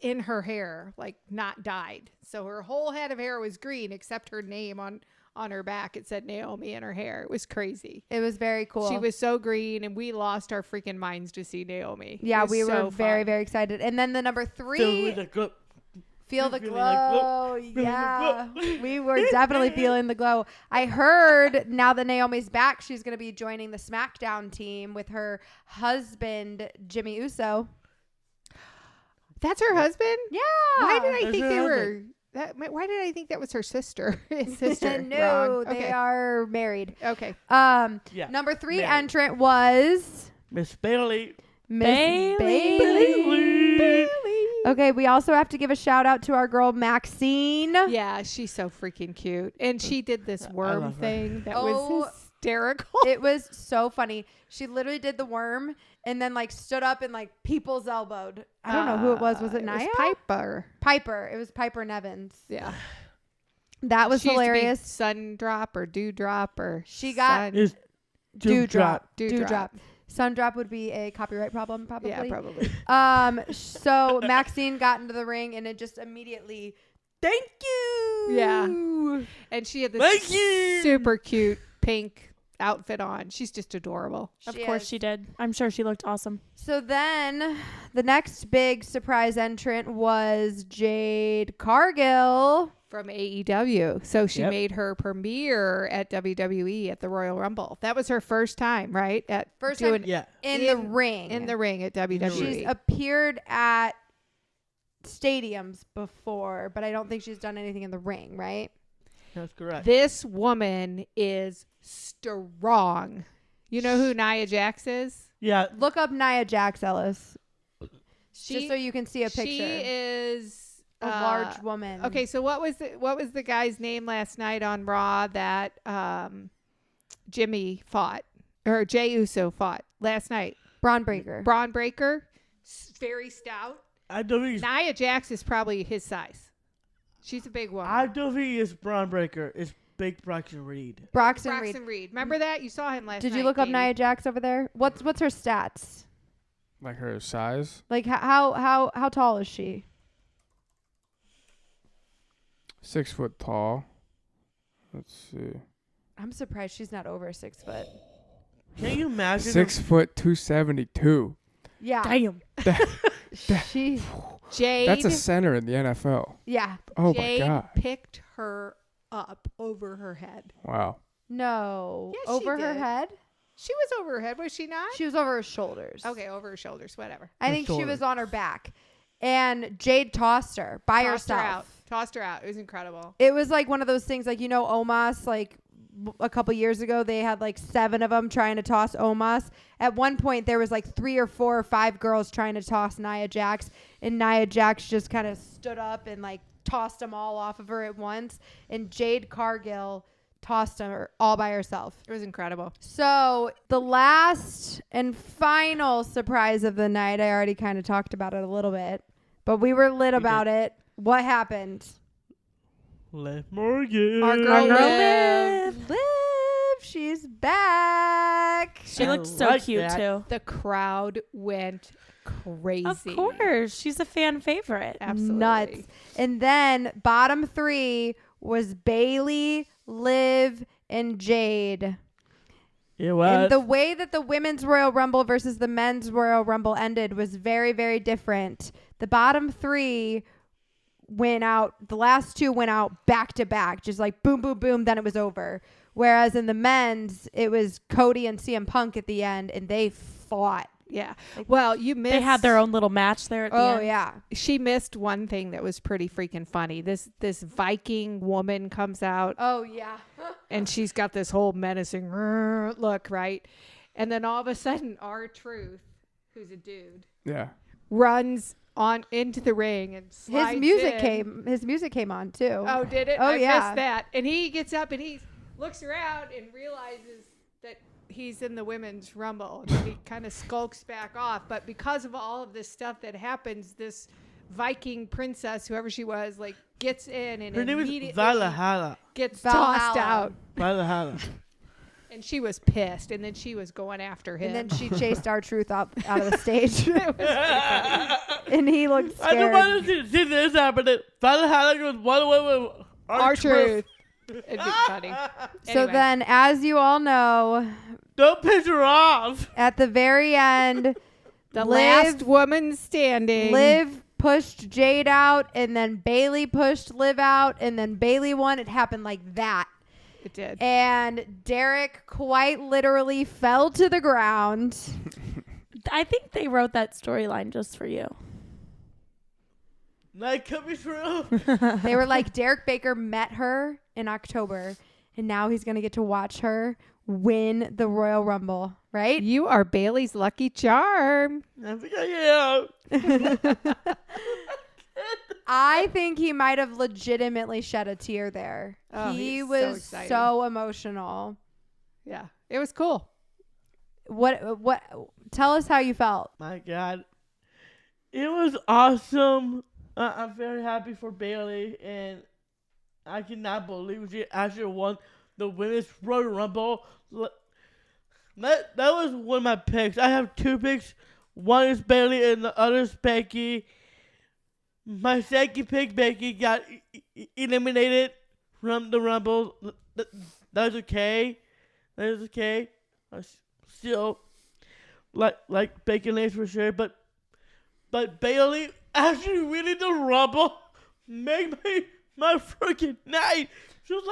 in her hair, like not dyed. So her whole head of hair was green except her name on her back. It said Naomi in her hair. It was crazy. It was very cool. She was so green, and we lost our freaking minds to see Naomi. Yeah, we were so very, fun. very excited. And then the number 3, Feel the glow. Yeah, we were definitely feeling the glow. I heard now that Naomi's back, she's going to be joining the SmackDown team with her husband, Jimmy Uso. That's her husband? Yeah. Why did I That's think her they were... husband. Why did I think that was her sister? His sister. No, Wrong. they Okay. are married. Okay. Yeah. Number 3 Married. entrant was Miss Bayley. Miss Bayley. Bayley. Okay, we also have to give a shout out to our girl Maxine. Yeah, she's so freaking cute. And she did this worm love her. thing that Oh, was hysterical. It was so funny. She literally did the worm and then like stood up and like people's elbowed. I don't know who it was. Was it Nia? Piper. Piper. It was Piper Nevins. Yeah. That was She used to be hilarious. Sun drop or dewdrop or She got sun- Is Dewdrop. Dewdrop. Sundrop would be a copyright problem, probably. Yeah, probably. So Maxine got into the ring and it just immediately, thank you. Yeah. And she had this Thank you. super cute pink outfit on. She's just adorable. Of She course is. she did. I'm sure she looked awesome. So then the next big surprise entrant was Jade Cargill. From AEW. So she Yep. made her premiere at WWE at the Royal Rumble. That was her first time, right? At First doing time Yeah. in the ring. in the ring at WWE. She's appeared at stadiums before, but I don't think she's done anything in the ring, right? That's correct. This woman is strong. You know who Nia Jax is? Yeah. Look up Nia Jax, Ellis, She, just so you can see a picture. She is a large woman. Okay, so what was the guy's name last night on Raw that Jimmy fought or Jey Uso fought last night? Braun Breaker. Braun Breaker, very stout. I don't think Nia Jax is probably his size. She's a big woman. it's Braun Breaker. It's Big Braxton Reed. Braxton Reed. Braxton Reed. Remember that? You saw him last night. Did you look up Katie. Nia Jax over there? What's her stats? Like her size? Like how tall is she? 6 foot tall. Let's see. I'm surprised she's not over 6 foot. Can you imagine? 6 foot 272. Yeah. Damn. She. Jade. That's a center in the NFL. Yeah. Oh Jade my god. picked her up over her head. Wow. No. Yes, she over her did. head. She was over her head, was she not? She was over her shoulders. Okay, over her shoulders, whatever. I Her think she shoulders. was on her back, and Jade tossed her by herself. Tossed her out. It was incredible. It was like one of those things, like Omos, like a couple years ago, they had like 7 of them trying to toss Omos. At one point, there was like 3 or 4 or 5 girls trying to toss Nia Jax, and Nia Jax just kind of stood up and like tossed them all off of her at once, and Jade Cargill tossed her all by herself. It was incredible. So the last and final surprise of the night, I already kind of talked about it a little bit, but we were lit about it. What happened? Liv Morgan. Our girl Liv. Liv, she's back. She I looked so like cute that. too. The crowd went crazy. Of course. She's a fan favorite. Absolutely. Nuts. And then bottom 3 was Bayley, Liv, and Jade. It was. And the way that the women's Royal Rumble versus the men's Royal Rumble ended was very, very different. The bottom 3 went out, the last 2 went out back to back, just like boom, boom, boom, then it was over. Whereas in the men's, it was Cody and CM Punk at the end, and they fought. Yeah. Well, you missed. They had their own little match there at the Oh, end. yeah. She missed one thing that was pretty freaking funny. This Viking woman comes out Oh, yeah. and she's got this whole menacing look, right? And then all of a sudden, R-Truth, who's a dude, Yeah. runs on into the ring and slides His music came on, too. Oh, did it? Oh, I yeah. missed that. And he gets up and he looks around and realizes that he's in the women's rumble. And he kind of skulks back off. But because of all of this stuff that happens, this Viking princess, whoever she was, like gets in and Her name is immediately Valhalla. gets Valhalla. tossed out. Valhalla. And she was pissed, and then she was going after him. And then she chased our truth out of the stage. It was pretty funny. And he looked I don't scared. want to see this happen. Valhalla goes one way with Our truth. It'd be funny. So Anyway. then, as you all know, Don't piss her off. at the very end, the Liv- last woman standing. Liv pushed Jade out, and then Bayley pushed Liv out, and then Bayley won. It happened like that. It did. And Derek quite literally fell to the ground. I think they wrote that storyline just for you. That could be true. They were like, Derek Baker met her in October, and now he's going to get to watch her win the Royal Rumble, right? You are Bailey's lucky charm. I think I am. I think he might have legitimately shed a tear there. Oh, he he's so was excited. so emotional. Yeah, it was cool. What tell us how you felt. My God. It was awesome. I'm very happy for Bayley, and I cannot believe she actually won the Women's Royal Rumble. That was one of my picks. I have two picks. One is Bayley, and the other is Becky. My second pick, Becky, got eliminated from the Rumble. That was okay. That is okay. I still like Becky Lynch for sure, but Bayley actually winning the Rumble made my freaking night. She was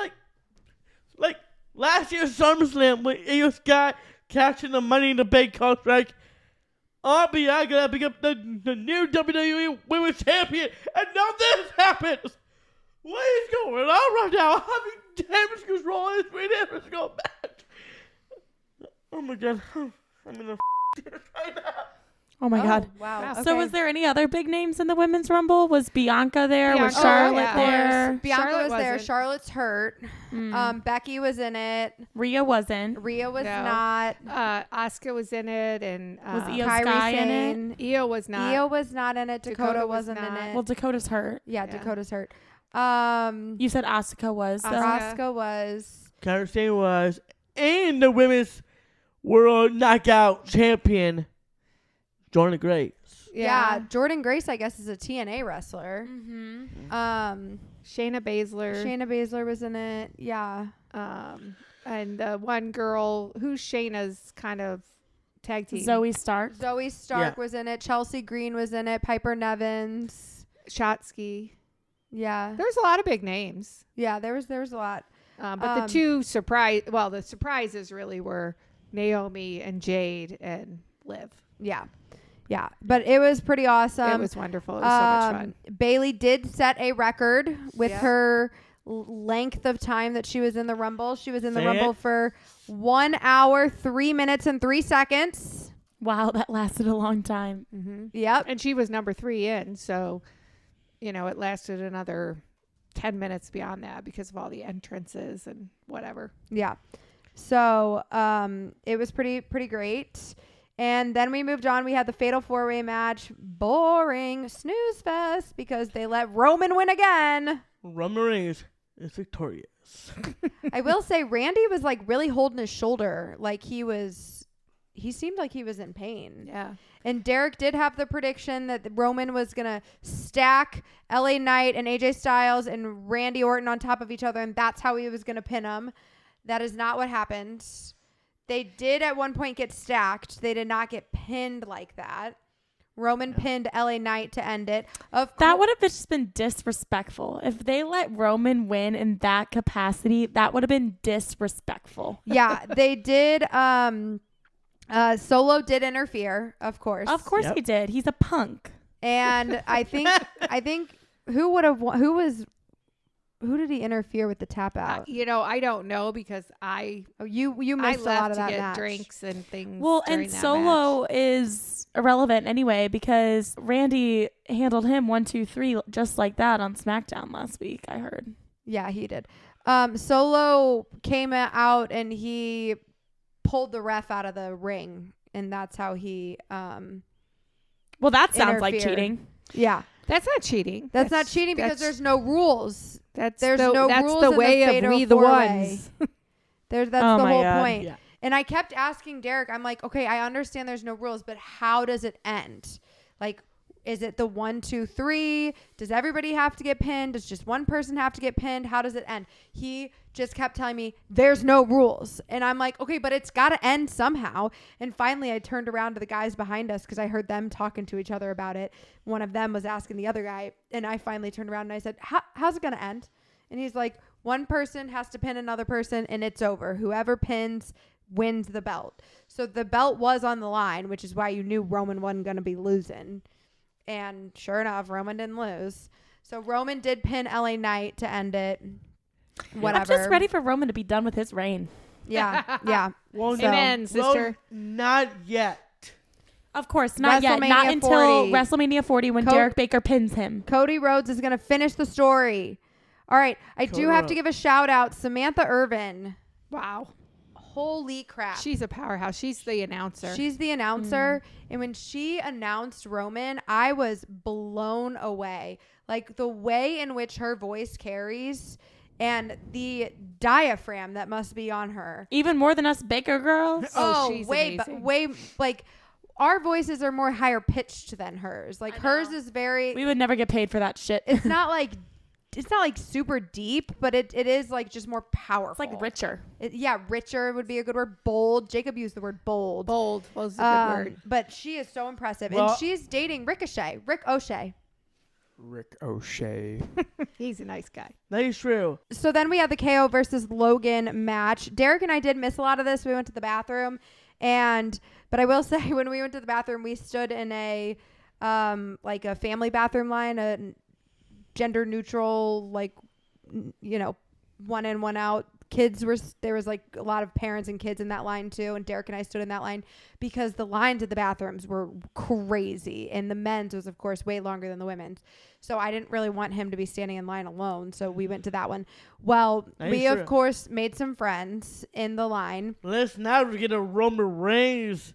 like last year's SummerSlam when Io Sky catching the Money in the Bank contract. I gotta pick up the new WWE Women's Champion, and now this happens. What is going on right now? Having damage control is really never go back. Oh my God, I'm in a right now. Oh my God. Wow. So was there any other big names in the Women's Rumble? Was Bianca there? Was Bianca, Charlotte yeah. there? Bianca Charlotte was there. wasn't. Charlotte's hurt. Mm. Becky was in it. Rhea wasn't. Rhea was No. not. Asuka was in it, and Was Io Kairi Sky in Sane. it? Io was not. Io was not in it. Dakota, Dakota was wasn't in not. it. Well, Dakota's hurt. yeah, Yeah. Dakota's hurt. You said Asuka was, though. Asuka. Asuka was. Kairi Sane was, and the Women's World Knockout Champion, Jordan Grace. Yeah. Jordan Grace, I guess, is a TNA wrestler. Mm-hmm. Shayna Baszler. Shayna Baszler was in it. Yeah. And the one girl who's Shayna's kind of tag team. Zoe Stark. Zoe Stark Yeah. was in it. Chelsea Green was in it. Piper Nevins. Shotzi. Yeah. There's a lot of big names. Yeah, there was a lot. But the two the surprises really were Naomi and Jade and Liv. Yeah. Yeah. But it was pretty awesome. It was wonderful. It was so much fun. Bayley did set a record with Yeah. her length of time that she was in the Rumble. She was in the Say Rumble it. for 1 hour, 3 minutes, and 3 seconds. Wow, that lasted a long time. Mm-hmm. Yep. And she was number 3 in, so it lasted another 10 minutes beyond that because of all the entrances and whatever. Yeah. So it was pretty great. And then we moved on. We had the Fatal Fourway match. Boring. Snooze fest because they let Roman win again. Roman Reigns is victorious. I will say Randy was like really holding his shoulder. Like he seemed like he was in pain. Yeah. And Derek did have the prediction that Roman was going to stack LA Knight and AJ Styles and Randy Orton on top of each other. And that's how he was going to pin them. That is not what happened. They did at one point get stacked. They did not get pinned like that. Roman pinned LA Knight to end it. That would have just been disrespectful. If they let Roman win in that capacity, that would have been disrespectful. Yeah, they did. Solo did interfere, of course. Of course Yep. he did. He's a punk. And I think who did he interfere with the tap out? I don't know because You I missed a lot left of to that get match. drinks and things. Well, during and that Solo match. is irrelevant anyway because Randy handled him 1, 2, 3 just like that on SmackDown last week, I heard. Yeah, he did. Solo came out and he pulled the ref out of the ring, and that's how he Well, that sounds like Interfere. cheating. Yeah. That's not cheating. That's not cheating because there's no rules. There's no rules the in way the of Fatal we the Fourway. ones. That's the Oh my whole God. point. Yeah. And I kept asking Derek, I'm like, okay, I understand there's no rules, but how does it end? Like, is it the 1, 2, 3? Does everybody have to get pinned? Does just one person have to get pinned? How does it end? He just kept telling me there's no rules. And I'm like, okay, but it's got to end somehow. And finally I turned around to the guys behind us because I heard them talking to each other about it. One of them was asking the other guy. And I finally turned around and I said, how's it going to end? And he's like, one person has to pin another person and it's over. Whoever pins wins the belt. So the belt was on the line, which is why you knew Roman wasn't going to be losing. And sure enough, Roman didn't lose. So Roman did pin LA Knight to end it. Whatever. I'm just ready for Roman to be done with his reign. Yeah. Yeah. Well, Amen, sister. Not yet. Of course, not yet. WrestleMania Not until 40. WrestleMania 40 when Derek Baker pins him. Cody Rhodes is going to finish the story. All right. I do have to give a shout out. Samantha Irvin. Wow. Holy crap. She's a powerhouse. She's the announcer. She's the announcer. And when she announced Roman, I was blown away. Like the way in which her voice carries and the diaphragm that must be on her. Even more than us Baker girls. She's way, amazing. way, like our voices are more higher pitched than hers. Like hers is very, We would never get paid for that shit. it's not like super deep, but it is like just more powerful. It's like richer. Richer would be a good word. Bold. Jacob used the word bold. Bold was a good word. But she is so impressive. Well- and she's dating Rick O'Shea. Rick O'Shea. He's a nice guy. That is true. So then we had the KO versus Logan match. Derek and I did miss a lot of this. We went to the bathroom, but I will say when we went to the bathroom, we stood in a like a family bathroom line, a gender neutral, like, one in, one out. There was like a lot of parents and kids in that line too. And Derek and I stood in that line because the lines at the bathrooms were crazy. And the men's was, of course, way longer than the women's. So I didn't really want him to be standing in line alone. So we went to that one. Well, we, of course, made some friends in the line. Let's now get a Roman Reigns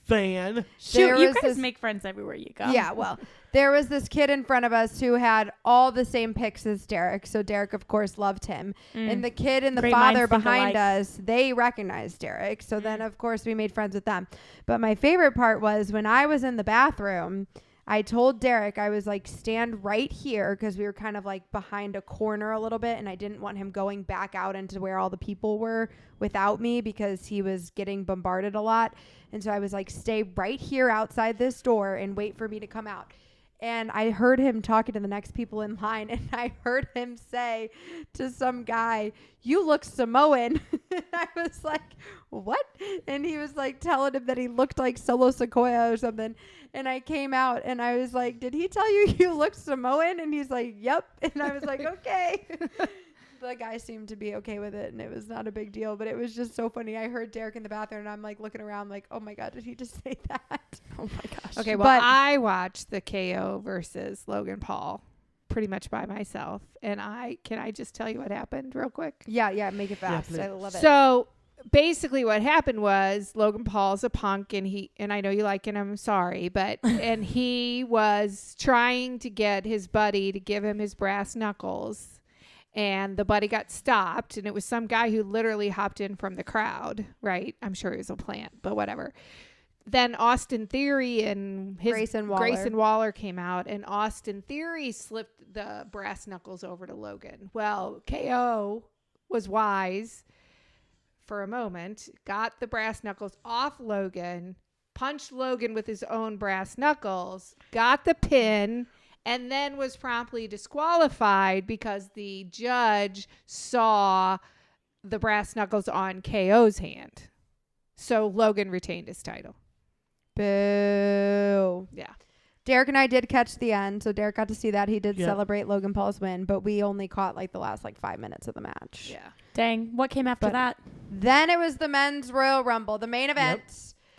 fan. Shoot, you guys make friends everywhere you go. Yeah, well, there was this kid in front of us who had all the same picks as Derek. So Derek, of course, loved him. And the kid and the Great father minds think behind alike. us, they recognized Derek. So then, of course, we made friends with them. But my favorite part was when I was in the bathroom, I told Derek, I was like, stand right here because we were kind of like behind a corner a little bit. And I didn't want him going back out into where all the people were without me because he was getting bombarded a lot. And so I was like, stay right here outside this door and wait for me to come out. And I heard him talking to the next people in line, and I heard him say to some guy, "You look Samoan." And I was like, "What?" And he was like telling him that he looked like Solo Sequoia or something. And I came out and I was like, "Did he tell you look Samoan?" And he's like, "Yep." And I was like, "Okay." The guy seemed to be okay with it, and it was not a big deal, but it was just so funny. I heard Derek in the bathroom, and I'm like looking around like, oh my God, did he just say that? Oh my gosh. Okay, well, I watched the KO versus Logan Paul pretty much by myself. And can I just tell you what happened real quick? Yeah, make it fast. please. I love it. So basically what happened was Logan Paul's a punk, and I know you like it, I'm sorry, but and he was trying to get his buddy to give him his brass knuckles. And the buddy got stopped, and it was some guy who literally hopped in from the crowd, right? I'm sure it was a plant, but whatever. Then Austin Theory and his Grayson Waller came out, and Austin Theory slipped the brass knuckles over to Logan. Well, KO was wise for a moment, got the brass knuckles off Logan, punched Logan with his own brass knuckles, got the pin, and then was promptly disqualified because the judge saw the brass knuckles on KO's hand. So Logan retained his title. Boo. Yeah. Derek and I did catch the end, so Derek got to see that. He did celebrate Logan Paul's win, but we only caught like the last 5 minutes of the match. Yeah. Dang. What came after that? Then it was the men's Royal Rumble, the main event.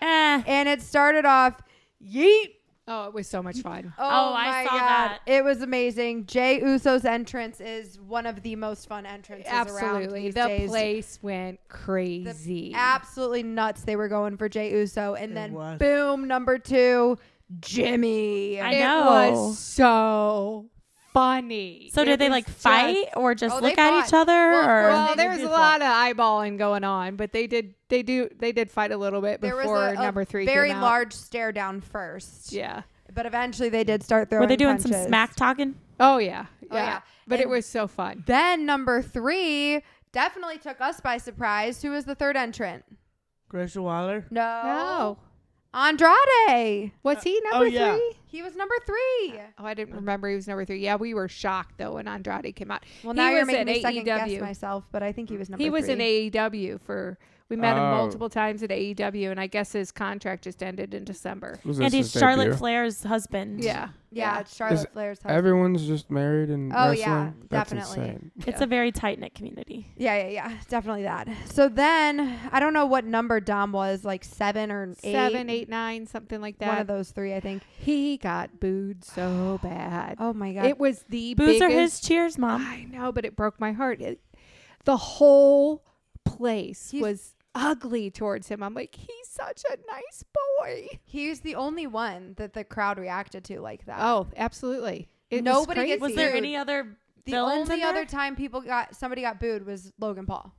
Yep. And it started off, yeet. Oh, it was so much fun. Oh, I saw that. It was amazing. Jey Uso's entrance is one of the most fun entrances around Absolutely. these The days. place went crazy. Absolutely nuts. They were going for Jey Uso. And then was. boom, number 2, Jimmy. I It know. was so funny. So did they like fight or just Oh, look they at fought. each other? Well, of or course Well, they there was did a lot of eyeballing going on, but they did fight a little bit There before was a number 3 very came out. large stare down first. Yeah. But eventually they did start throwing were they doing punches. some smack talking? Oh yeah. Oh, yeah. But it And was so fun. Then number 3 definitely took us by surprise. Who was the third entrant? Grayson Waller. No. Andrade. Was he number 3? yeah. He was number 3. Oh, I didn't remember he was number 3. Yeah, we were shocked though when Andrade came out. Well, He now you're was making in me second guess AEW. myself, but I think he was number 3. He was in AEW we met him Oh. multiple times at AEW, and I guess his contract just ended in December. Was And this he's his Charlotte debut? Flair's husband. Yeah. Yeah, it's Charlotte Is Flair's husband. Everyone's just married and Oh, wrestling. yeah, That's definitely. insane. It's a very tight knit community. Yeah, definitely that. So then, I don't know what number Dom was, like 7 or 8. 7, 8, 9, something like that. One of those 3, I think. He got booed so bad. Oh my God. It was the Boos biggest. are his cheers, Mom. I know, but it broke my heart. The whole place He's- was ugly towards him. I'm like, he's such a nice boy. He's the only one that the crowd reacted to like that. Oh, absolutely. It Nobody was, gets crazy. Was there Dude, any other the villains only in other there? time somebody got booed was Logan Paul.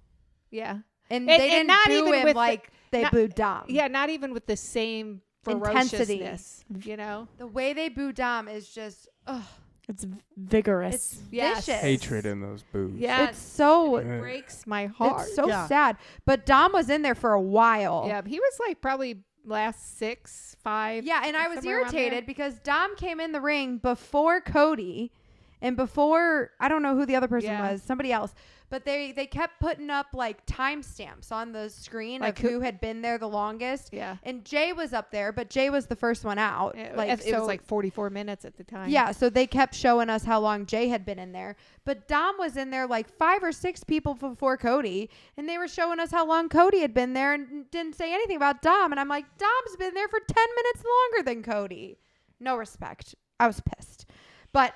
Yeah. And, And- they and didn't not boo even him with the- like they not- booed Dom. Yeah, not even with the same Intensity. ferociousness, you know? The way they boo Dom is just, ugh. It's vigorous. It's Yes. vicious. Hatred in those boos. Yes. It's so, Yeah. Breaks my heart. it's so Yeah. sad. But Dom was in there for a while. Yeah, he was like probably last 6, 5. Yeah, and I was somewhere around there. irritated because Dom came in the ring before Cody and before, I don't know who the other person Yeah. was, somebody else. But they kept putting up like timestamps on the screen Like of who had been there the longest. Yeah. And Jay was up there, but Jay was the first one out. It Like was like 44 minutes at the time. yeah, so they kept showing us how long Jay had been in there. But Dom was in there like 5 or 6 people before Cody, and they were showing us how long Cody had been there and didn't say anything about Dom. And I'm like, Dom's been there for 10 minutes longer than Cody. No respect. I was pissed. But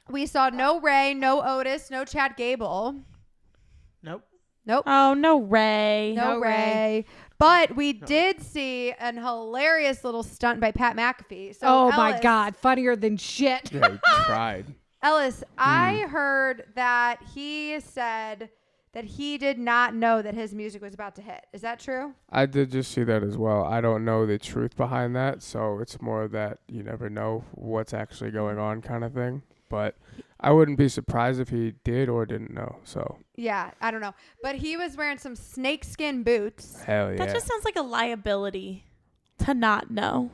we saw no Ray, no Otis, no Chad Gable. Nope. Nope. Oh, no Ray. No No Ray. Ray. But we did see an hilarious little stunt by Pat McAfee. So Oh my Ellis- God, funnier than shit. Yeah, he tried. Ellis, I heard that he said that he did not know that his music was about to hit. Is that true? I did just see that as well. I don't know the truth behind that, so it's more that you never know what's actually going on kind of thing. But I wouldn't be surprised if he did or didn't know. So Yeah, I don't know. But he was wearing some snakeskin boots. hell yeah. That just sounds like a liability to not know.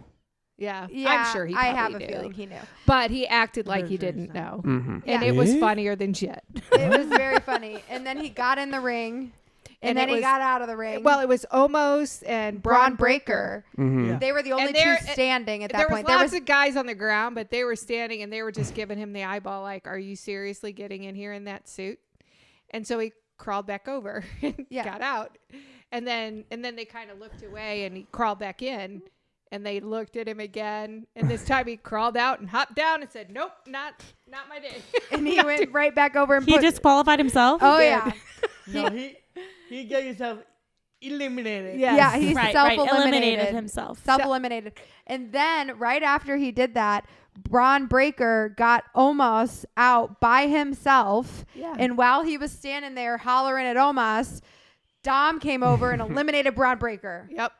Yeah, Yeah, I'm sure he I probably have a knew. feeling he knew. But he acted like he Very didn't sad. know. Mm-hmm. And Yeah. it was Eh? funnier than shit. It was very funny. And then he got in the ring. And then it he was- got out of the ring. Well, it was Omos and Braun Braun Breaker. Mm-hmm. Yeah. They were the only And two there- standing at that There point. was lots of guys on the ground, but they were standing and they were just giving him the eyeball like, are you seriously getting in here in that suit? And so he crawled back over and Yeah. got out. And then they kind of looked away and he crawled back in. And they looked at him again, and this time he crawled out and hopped down and said, "Nope, not my day." and he went right back over and He disqualified himself? Oh, did. yeah. No, he got himself eliminated. Yes. Yeah, he right, self-eliminated. eliminated himself. Self-eliminated. And then right after he did that, Braun Breaker got Omos out by himself. Yeah. And while he was standing there hollering at Omos, Dom came over and eliminated Braun Breaker. Yep.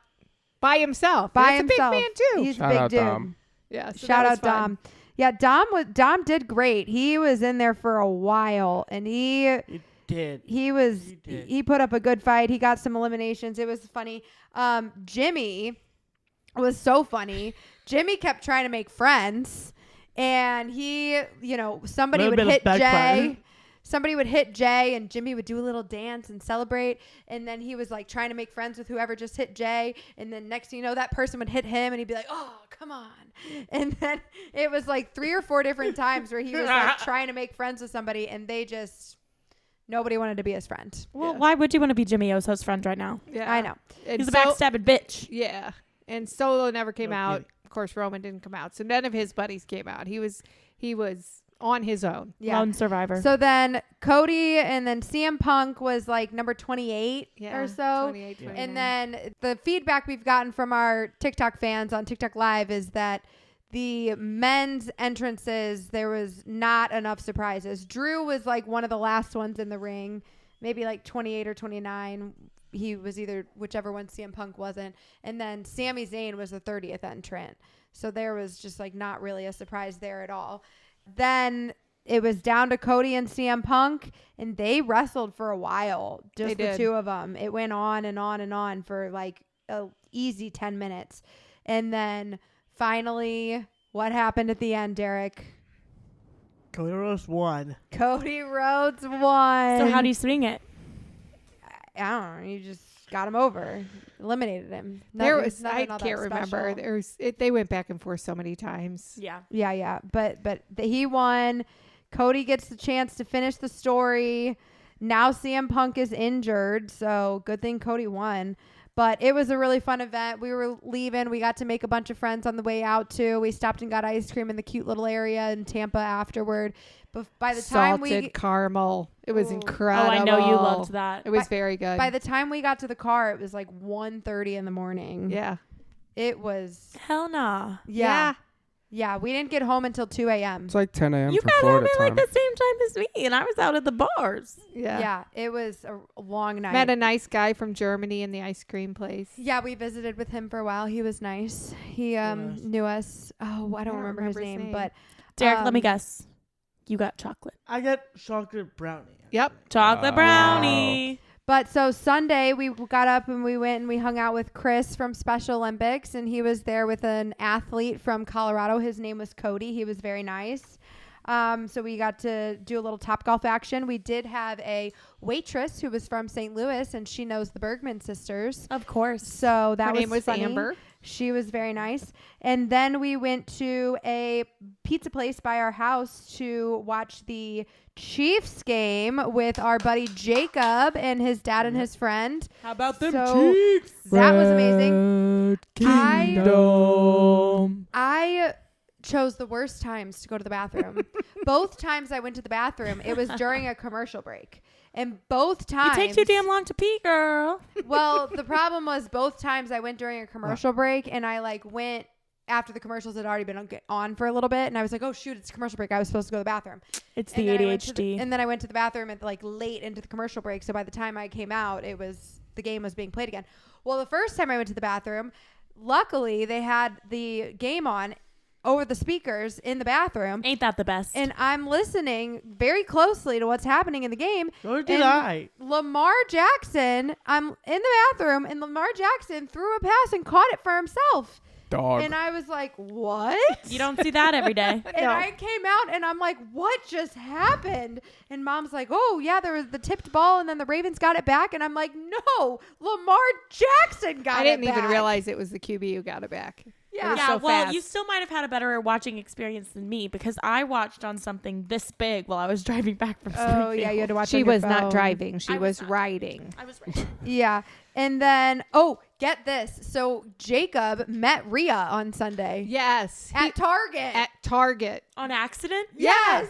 By himself. By That's himself. a big man too. He's Shout a big out dude. Dom. Yeah. So Shout that out was fun. Dom. Yeah, Dom did great. He was in there for a while, and he Did. he put up a good fight. He got some eliminations. It was funny. Jimmy was so funny. Jimmy kept trying to make friends, and he, somebody Little would bit hit of backfire. Jay. Somebody would hit Jay, and Jimmy would do a little dance and celebrate. And then he was like trying to make friends with whoever just hit Jay. And then next thing you know, that person would hit him, and he'd be like, "Oh, come on!" And then it was like 3 or 4 different times where he was like trying to make friends with somebody, and nobody wanted to be his friend. Well, Yeah. why would you want to be Jimmy Oso's friend right now? Yeah. I know. And He's a backstabbing bitch. Yeah. And Solo never came No out. kidding. Of course, Roman didn't come out. So none of his buddies came out. He was on his own. Yeah. Lone survivor. So then Cody and then CM Punk was like number 28 or so. 28, 29. And then the feedback we've gotten from our TikTok fans on TikTok Live is that the men's entrances, there was not enough surprises. Drew was like one of the last ones in the ring, maybe like 28 or 29. He was either whichever one CM Punk wasn't. And then Sami Zayn was the 30th entrant. So there was just like not really a surprise there at all. Then it was down to Cody and CM Punk, and they wrestled for a while, just the two of them. It went on and on and on for like a easy 10 minutes. And then finally, what happened at the end, Derek? Cody Rhodes won. Cody Rhodes won. So how do you swing it? I don't know. You just got him over, eliminated him. I can't remember. They went back and forth so many times. Yeah. Yeah. But he won. Cody gets the chance to finish the story. Now CM Punk is injured, so good thing Cody won. But it was a really fun event. We were leaving. We got to make a bunch of friends on the way out, too. We stopped and got ice cream in the cute little area in Tampa afterward. But by the time Salted caramel. It was incredible. Oh, I know you loved that. It was very good. By the time we got to the car, it was like 1:30 in the morning. Yeah. It was. Hell nah. Yeah. Yeah, we didn't get home until 2 a.m. It's like 10 a.m. You for got home Florida at like the same time as me, and I was out at the bars. Yeah. Yeah, it was a long night. Met a nice guy from Germany in the ice cream place. Yeah, we visited with him for a while. He was nice. He knew us. Oh, I don't remember his name. But Derek, let me guess. You got chocolate. I got chocolate brownie. Yep. Chocolate brownie. But so Sunday we got up and we went and we hung out with Chris from Special Olympics, and he was there with an athlete from Colorado. His name was Cody. He was very nice. So we got to do a little Topgolf action. We did have a waitress who was from St. Louis, and she knows the Bergman sisters. Of course. So that Her name was funny. Amber. She was very nice. And then we went to a pizza place by our house to watch the Chiefs game with our buddy Jacob and his dad and his friend. How about them So Chiefs? that was amazing. Kingdom. I chose the worst times to go to the bathroom. Both times I went to the bathroom, it was during a commercial break. And both times... It takes you damn long to pee, girl. Well, the problem was both times I went during a commercial break, and I like went after the commercials had already been on for a little bit, and I was like, oh shoot, it's a commercial break. I was supposed to go to the bathroom. It's the ADHD. And then I went to the bathroom at like late into the commercial break. So by the time I came out, the game was being played again. Well, the first time I went to the bathroom, luckily they had the game on over the speakers in the bathroom. Ain't that the best? And I'm listening very closely to what's happening in the game. Or did I? Lamar Jackson, I'm in the bathroom, and Lamar Jackson threw a pass and caught it for himself. Dog. And I was like, what? You don't see that every day. And I came out and I'm like, what just happened? And Mom's like, oh, yeah, there was the tipped ball and then the Ravens got it back. And I'm like, no, Lamar Jackson got it back. I didn't even realize it was the QB who got it back. Yeah. It was Yeah, so well, fast. you still might have had a better watching experience than me because I watched on something this big while I was driving back from Springfield. Oh, yeah, you had to watch She on your was not phone. driving. She I was was not. riding. I was right. Yeah. And then, get this. So Jacob met Rhea on Sunday. Yes. At Target. At Target. On accident? Yes.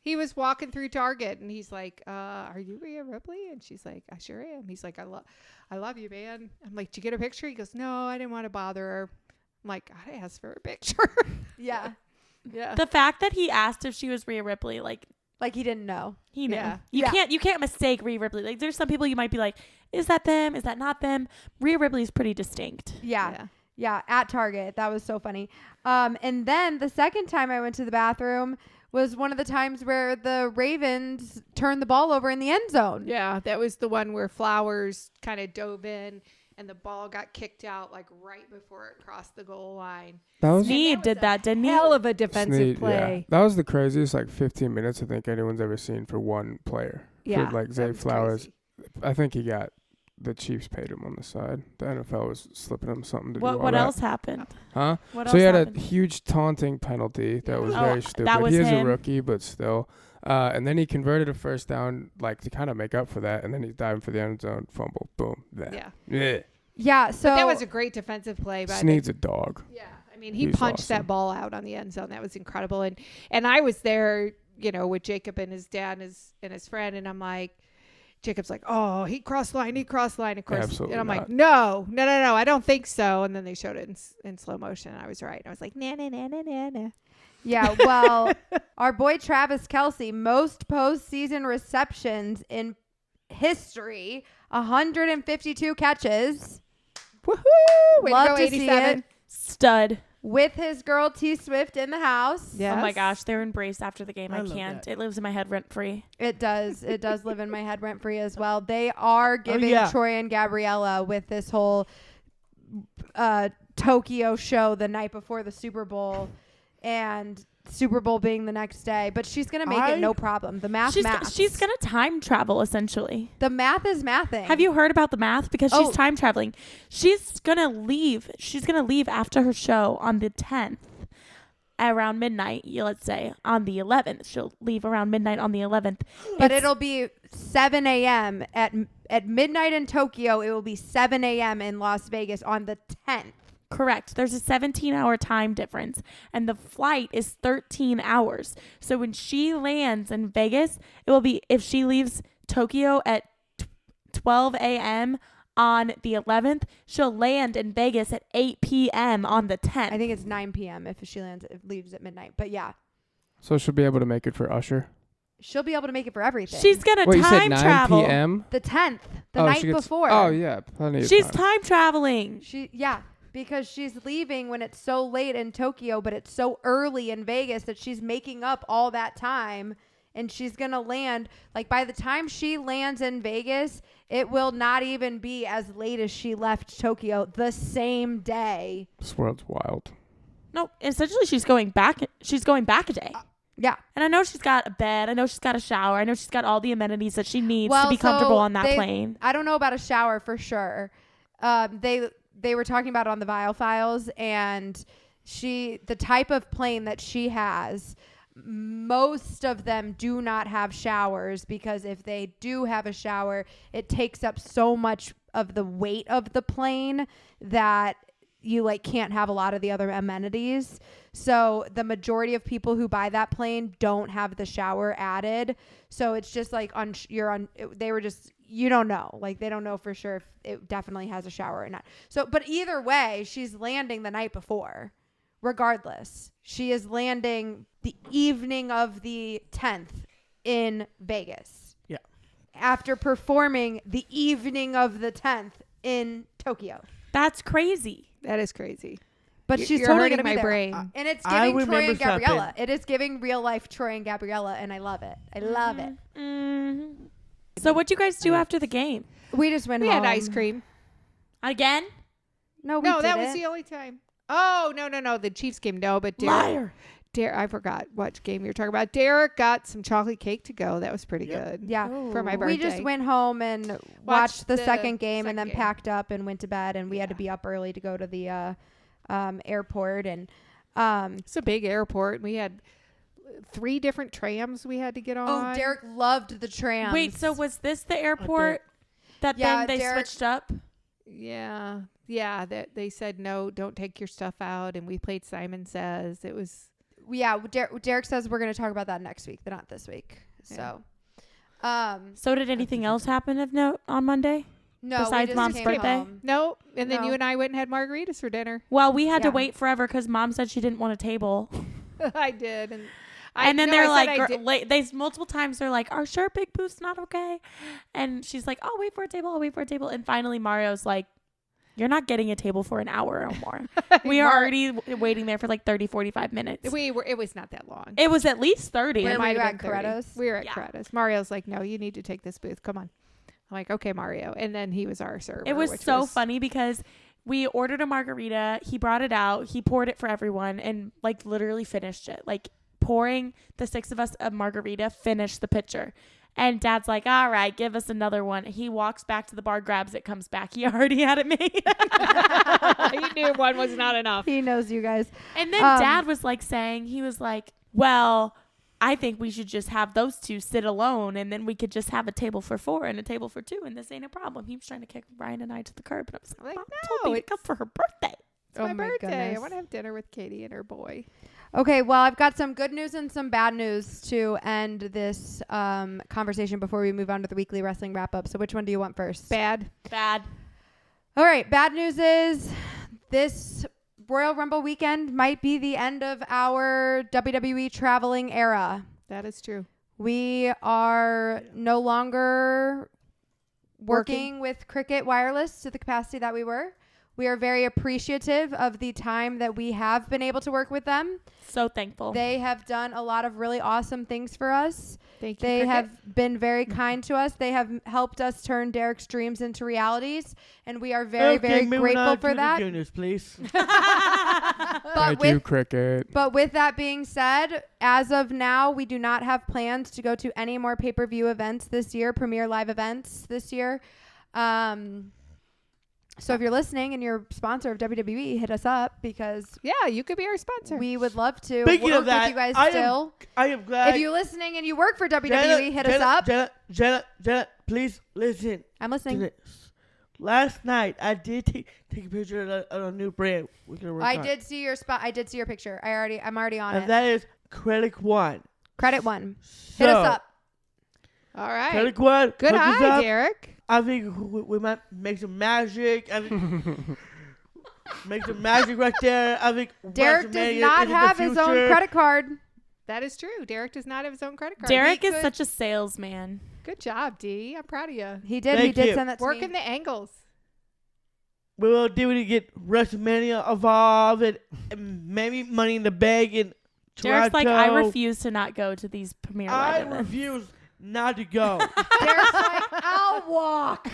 He was walking through Target and he's like, are you Rhea Ripley? And she's like, I sure am. He's like, I love you, man. I'm like, did you get a picture? He goes, no, I didn't want to bother her. I'm like, I asked for a picture. Yeah. Yeah. The fact that he asked if she was Rhea Ripley, like He didn't know. he knew. Yeah. You can't mistake Rhea Ripley. Like there's some people you might be like, is that them? Is that not them? Rhea Ripley is pretty distinct. Yeah, at Target. That was so funny. And then the second time I went to the bathroom was one of the times where the Ravens turned the ball over in the end zone. Yeah, that was the one where Flowers kind of dove in and the ball got kicked out like right before it crossed the goal line. That was Sneed did that, didn't he? Hell of a defensive Sneed, play. yeah. That was the craziest 15 minutes I think anyone's ever seen for one player. Yeah, For Zay that was Flowers. crazy. I think the Chiefs paid him on the side. The NFL was slipping him something to do all What that. else happened? Huh? What So he else had happened? a huge taunting penalty that was Oh, very that stupid. was He is a him. rookie, but still. And then he converted a first down to kind of make up for that, and then he's diving for the end zone, fumble, boom. Yeah. Yeah. Yeah, so That was a great defensive play. But Sneed's a dog. yeah, I mean, he He's punched awesome. that ball out on the end zone. That was incredible. And I was there with Jacob and his dad and his friend, and I'm like, Jacob's like, oh, he crossed the line, of course. Absolutely And I'm not. like, no, I don't think so. And then they showed it in slow motion, and I was right. I was like, nah. Yeah, well, our boy Travis Kelce, most postseason receptions in history, 152 catches. Woohoo! Way Love to go, to see 87. it. Stud. With his girl T Swift in the house. Yes. Oh my gosh, they're embraced after the game. I I love can't. that. It lives in my head rent free. It does. It does live in my head rent free as well. They are giving yeah. Troy and Gabriella with this whole Tokyo show the night before the Super Bowl, and Super Bowl being the next day. But she's gonna make it no problem. The math. She's gonna time travel essentially. The math is mathing. Have you heard about the math? Because Oh. she's time traveling. She's gonna leave. She's gonna leave after her show on the 10th around midnight. Let's say on the 11th. She'll leave around midnight on the 11th. But it'll be 7 a.m. at midnight in Tokyo. It will be 7 a.m. in Las Vegas on the 10th. Correct. There's a 17-hour time difference, and the flight is 13 hours. So when she lands in Vegas, it will be, if she leaves Tokyo at 12 a.m. on the 11th, she'll land in Vegas at 8 p.m. on the 10th. I think it's 9 p.m. if she leaves at midnight. But yeah, So she'll be able to make it for Usher. she'll be able to make it for everything. She's going to Wait, you said time 9 travel. p.m.? the 10th, the Oh, night she gets- before. Oh, yeah. Plenty of She's time. time traveling. Because she's leaving when it's so late in Tokyo, but it's so early in Vegas that she's making up all that time. And she's going to land, like by the time she lands in Vegas, it will not even be as late as she left Tokyo the same day. This world's wild. No, essentially she's going back. She's going back a day. Yeah. And I know she's got a bed. I know she's got a shower. I know she's got all the amenities that she needs to be comfortable on that plane. I don't know about a shower for sure. They were talking about it on the Vial Files, and the type of plane that she has, most of them do not have showers, because if they do have a shower, it takes up so much of the weight of the plane that you can't have a lot of the other amenities. So the majority of people who buy that plane don't have the shower added. So it's just they were just, you don't know, they don't know for sure if it definitely has a shower or not. So, but either way, she's landing the night before. Regardless, she is landing the evening of the 10th in Vegas. Yeah. After performing the evening of the 10th in Tokyo. That's crazy. That is crazy. But she's You're totally hurting going to be my there. brain. And it's I giving Troy remember and Gabriella. something. It is giving real life Troy and Gabriella, and I love it. I love it. Mm-hmm. So what'd you guys do after the game? We just went We home. had ice cream. Again? No, we No, that was didn't. the only time. Oh, no. The Chiefs game. No, but Liar. I forgot what game you were talking about. Derek got some chocolate cake to go. That was pretty good. Yeah. For my birthday. We just went home and watched Watched the the second game and second then game. packed up and went to bed, and we had to be up early to go to the airport. And It's a big airport. We had 3 different trams we had to get on. Derek loved the trams. Wait, so was this the airport that Yeah, then they Derek- switched up? Yeah. That they said no, don't take your stuff out, and we played Simon Says. It was Derek says we're going to talk about that next week, not this week. So, So did anything else happen of note on Monday? no, Besides we just Mom's came birthday? home. no, and then No. you and I went and had margaritas for dinner. Well, we had to Yeah. wait forever because Mom said she didn't want a table. I did, and And then no, they're I said I like, did- they multiple times they're like, "Are sure big booth's not okay?" And she's like, "I'll wait for a table. I'll wait for a table." And finally, Mario's like, "You're not getting a table for an hour or more. We are already waiting there for like 30, 45 minutes." It was not that long. It was at least 30. Where It were might you have at, been 30. Coretto's? We were at Yeah. Coretto's. Mario's like, no, you need to take this booth. Come on. I'm like, okay, Mario. And then he was our server. It was which so funny because we ordered a margarita. He brought it out. He poured it for everyone and like literally finished it. Like pouring the 6 of us a margarita, finished the pitcher. And Dad's like, "All right, give us another one." He walks back to the bar, grabs it, comes back. He already had it made. He knew one was not enough. He knows you guys. And then Dad was like he was like, "Well, I think we should just have those 2 sit alone, and then we could just have a table for 4 and a table for 2, and this ain't a problem." He was trying to kick Ryan and I to the curb, and I was like, Like, "Mom no, told me to come for her birthday." It's my birthday. goodness. I want to have dinner with Katy and her boy. Okay, well, I've got some good news and some bad news to end this conversation before we move on to the weekly wrestling wrap-up. So which one do you want first? Bad. All right, bad news is this Royal Rumble weekend might be the end of our WWE traveling era. That is true. We are no longer working with Cricket Wireless to the capacity that we were. We are very appreciative of the time that we have been able to work with them. So thankful. They have done a lot of really awesome things for us. Thank you, They Cricket. have been very kind to us. They have helped us turn Derek's dreams into realities, and we are very, very moving grateful on for to that. the good news, please. Thank you, Cricket. But with that being said, as of now, we do not have plans to go to any more pay-per-view events this year, premiere live events this year. So if you're listening and you're a sponsor of WWE, hit us up because Yeah, you could be our sponsor. we would love to Speaking work of that, with you guys I still. am glad. If you're listening and you work for WWE, hit us up. Jenna, please listen I'm to listening. this. Last night, I did take a picture of a new brand. We're gonna work I on. did see your spot. I did see your picture. I'm already on And it. that is Credit One. Credit one. So, Hit us up. All right. Credit One. Good hook us eye, up. Derek. I think we might make some magic. I think make some magic right there. I think Derek does WrestleMania not is in the have his own future. credit card. That is true. Derek does not have his own credit card. Derek He is could- such a salesman. Good job, D. I'm proud of you. He did. Thank he did you. send that to me. Working the angles. We will do it to get WrestleMania involved and maybe Money in the Bank and Derek's like, Toronto. I refuse to not go to these premiere I live events. refuse not to go. Derek's like, I'll walk.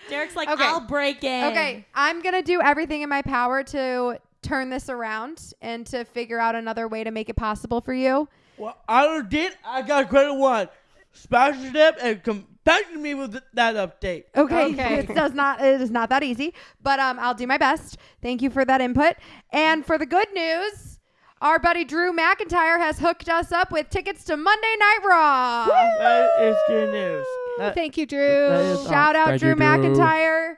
Derek's like, Okay. I'll break in. Okay, I'm going to do everything in my power to turn this around and to figure out another way to make it possible for you. Well, I did. I got Credit One sponsorship and come back to me with that update. Okay. Okay. It is not that easy, but I'll do my best. Thank you for that input. And for the good news, our buddy Drew McIntyre has hooked us up with tickets to Monday Night Raw. That is good news. That- Thank you, that Drew. is awesome. Shout out Thank Drew you, Drew. McIntyre.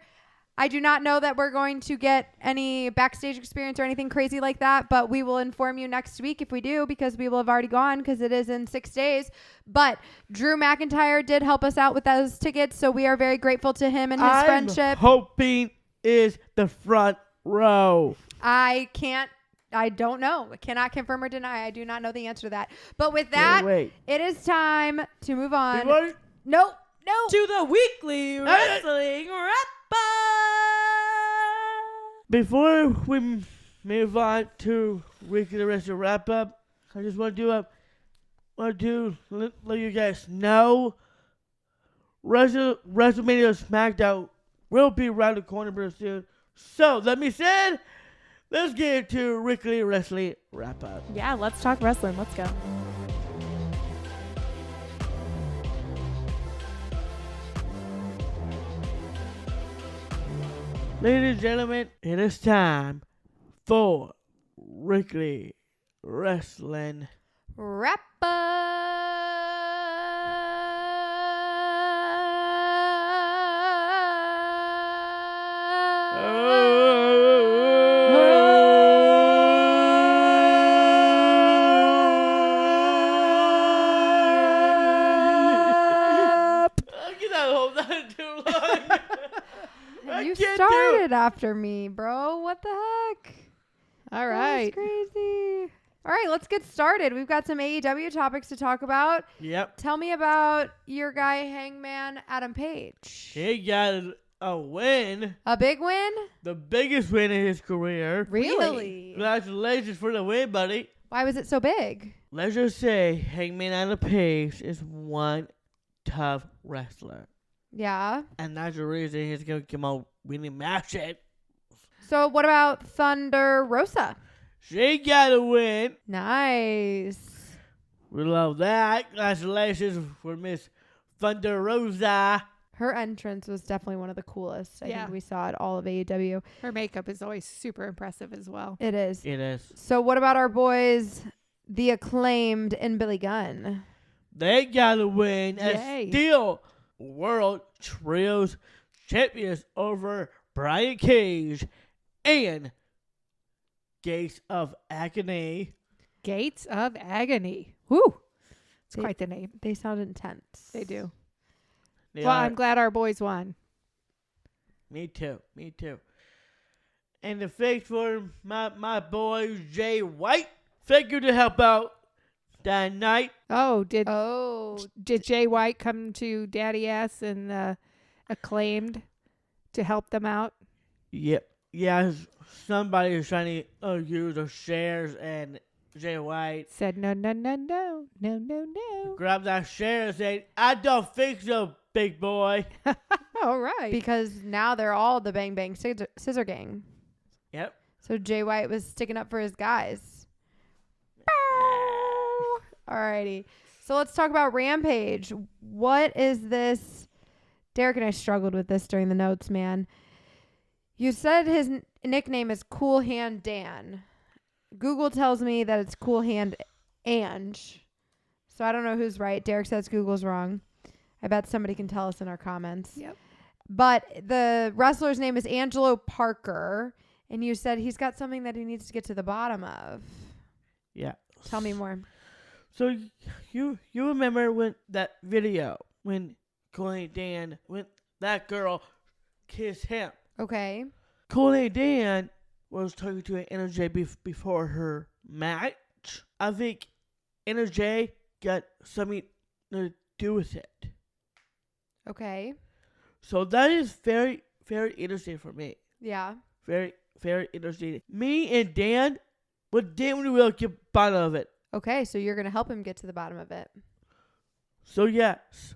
I do not know that we're going to get any backstage experience or anything crazy like that, but we will inform you next week if we do, because we will have already gone because it is in 6 days. But Drew McIntyre did help us out with those tickets, so we are very grateful to him and his I'm friendship. hoping is the front row. I don't know. I cannot confirm or deny. I do not know the answer to that. But with that, Wait. it is time to move on. What? No. To the weekly wrestling wrap-up. Before we move on to weekly wrestling wrap up, I just want to let you guys know WrestleMania SmackDown will be around the corner pretty soon. So that being said, let's get into weekly wrestling wrap up. Yeah, let's talk wrestling. Let's go. Ladies and gentlemen, it is time for weekly wrestling. Wrap I cannot hold that too long. I You can't started after me, bro. What the heck? All That right. was crazy. All right, let's get started. We've got some AEW topics to talk about. Yep. Tell me about your guy, Hangman Adam Page. He got a win. A big win? The biggest win in his career. Really? Congratulations for the win, buddy. Why was it so big? Let's just say Hangman Adam Page is one tough wrestler. Yeah. And that's the reason he's going to come out winning matches. So what about Thunder Rosa? She got a win. Nice. We love that. Congratulations for Miss Thunder Rosa. Her entrance was definitely one of the coolest I Yeah. think we saw at all of AEW. Her makeup is always super impressive as well. It is. It is. So what about our boys, the Acclaimed and Billy Gunn? They got a win Yay. as still World Trios Champions over Brian Cage and Gates of Agony. Gates of Agony. Woo. It's quite the name. They sound intense. They do. They Well, are- I'm glad our boys won. Me too. And the fake for my boy Jay White figured to help out that night. Oh, did Jay White come to Daddy Ass and Acclaimed to help them out? Yep. Yeah, somebody was trying to use the shares, and Jay White Said no. grabbed that share and said, I don't think so, big boy. All right. Because now they're all the Bang Bang Scissor Gang. Yep. So Jay White was sticking up for his guys. Alrighty. So let's talk about Rampage. What is this? Derek and I struggled with this during the notes, man. You said his nickname is Cool Hand Dan. Google tells me that it's Cool Hand Ange. So I don't know who's right. Derek says Google's wrong. I bet somebody can tell us in our comments. Yep. But the wrestler's name is Angelo Parker. And you said he's got something that he needs to get to the bottom of. Yeah. Tell me more. So you remember when that video when Cool Dan, when that girl kissed him? Okay. Cool Dan was talking to NJ before her match. I think NJ got something to do with it. Okay. So that is very, very interesting for me. Yeah. Very, very interesting. Me and Dan would damn well get bottom of it. Okay, so you're going to help him get to the bottom of it. So yes,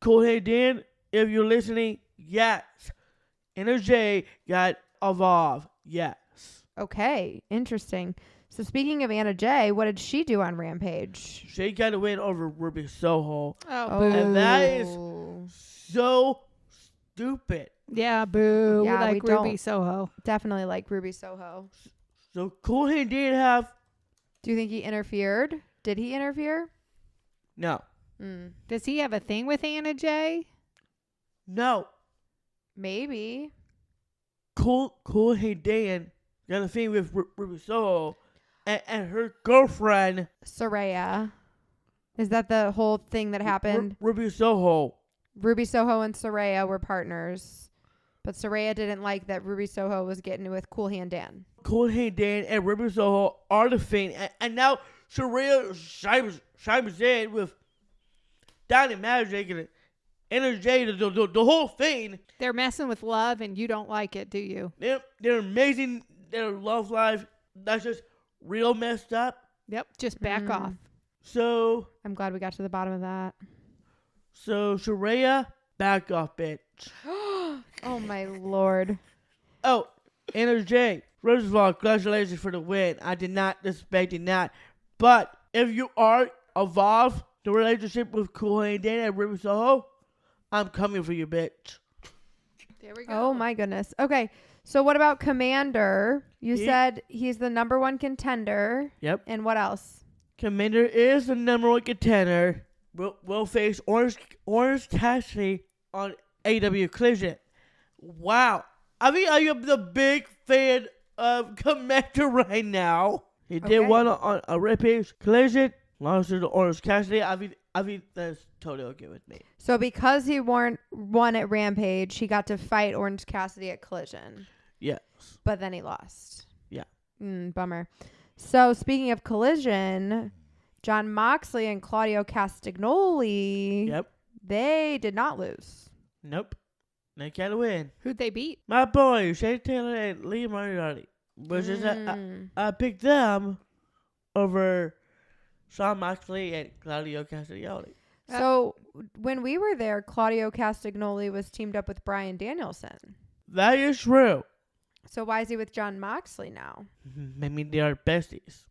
Cool Dan, if you're listening, yes. NJ got evolved. Yes. Okay, interesting. So speaking of Anna Jay, what did she do on Rampage? She got a win over Ruby Soho. Oh, And that is so stupid. yeah, boo. Yeah, we we like Ruby don't. Soho. Definitely like Ruby Soho. So Cool did have Do you think he interfered? Did he interfere? no. Does he have a thing with Anna Jay? No. Maybe. Cool Dan got a thing with Ruby Soho and her girlfriend Saraya. Is that the whole thing that happened? Ruby Soho. Ruby Soho and Saraya were partners. But Saraya didn't like that Ruby Soho was getting with Cool Hand Dan. Cool Dan and Ruby Soho are the thing, and now Saraya chimes in with Donnie Magic and Energy, the whole thing. They're messing with love and you don't like it, do you? They're amazing. Their love life, that's just real messed up. Yep. Just back off. So I'm glad we got to the bottom of that. Saraya, back off, bitch. Oh, my Lord. Oh, Energy. First of all, congratulations for the win. I did not expect that. But if you are evolved the relationship with Cool and Dan and Ruby Soho, I'm coming for you, bitch. There we go. Oh, my goodness. Okay. So what about Commander? You said he's the number one contender. Yep. And what else? Commander is the number one contender. Will face Orange Cassidy on AW Collision. Wow. I mean, I am the big fan of Commander right now. He did one on a Rampage Collision. Lost to the Orange Cassidy. I mean, that's totally okay with me. So because he won at Rampage, he got to fight Orange Cassidy at Collision. Yes. But then he lost. Yeah. Bummer. So speaking of Collision, Jon Moxley and Claudio Castagnoli, Yep. they did not lose. Nope. They can't win. Who'd they beat? My boy, Shane Taylor and Lee Moriarty. Which is I picked them over Jon Moxley and Claudio Castagnoli. So when we were there, Claudio Castagnoli was teamed up with Bryan Danielson. That is true. So why is he with Jon Moxley now? Maybe they are besties.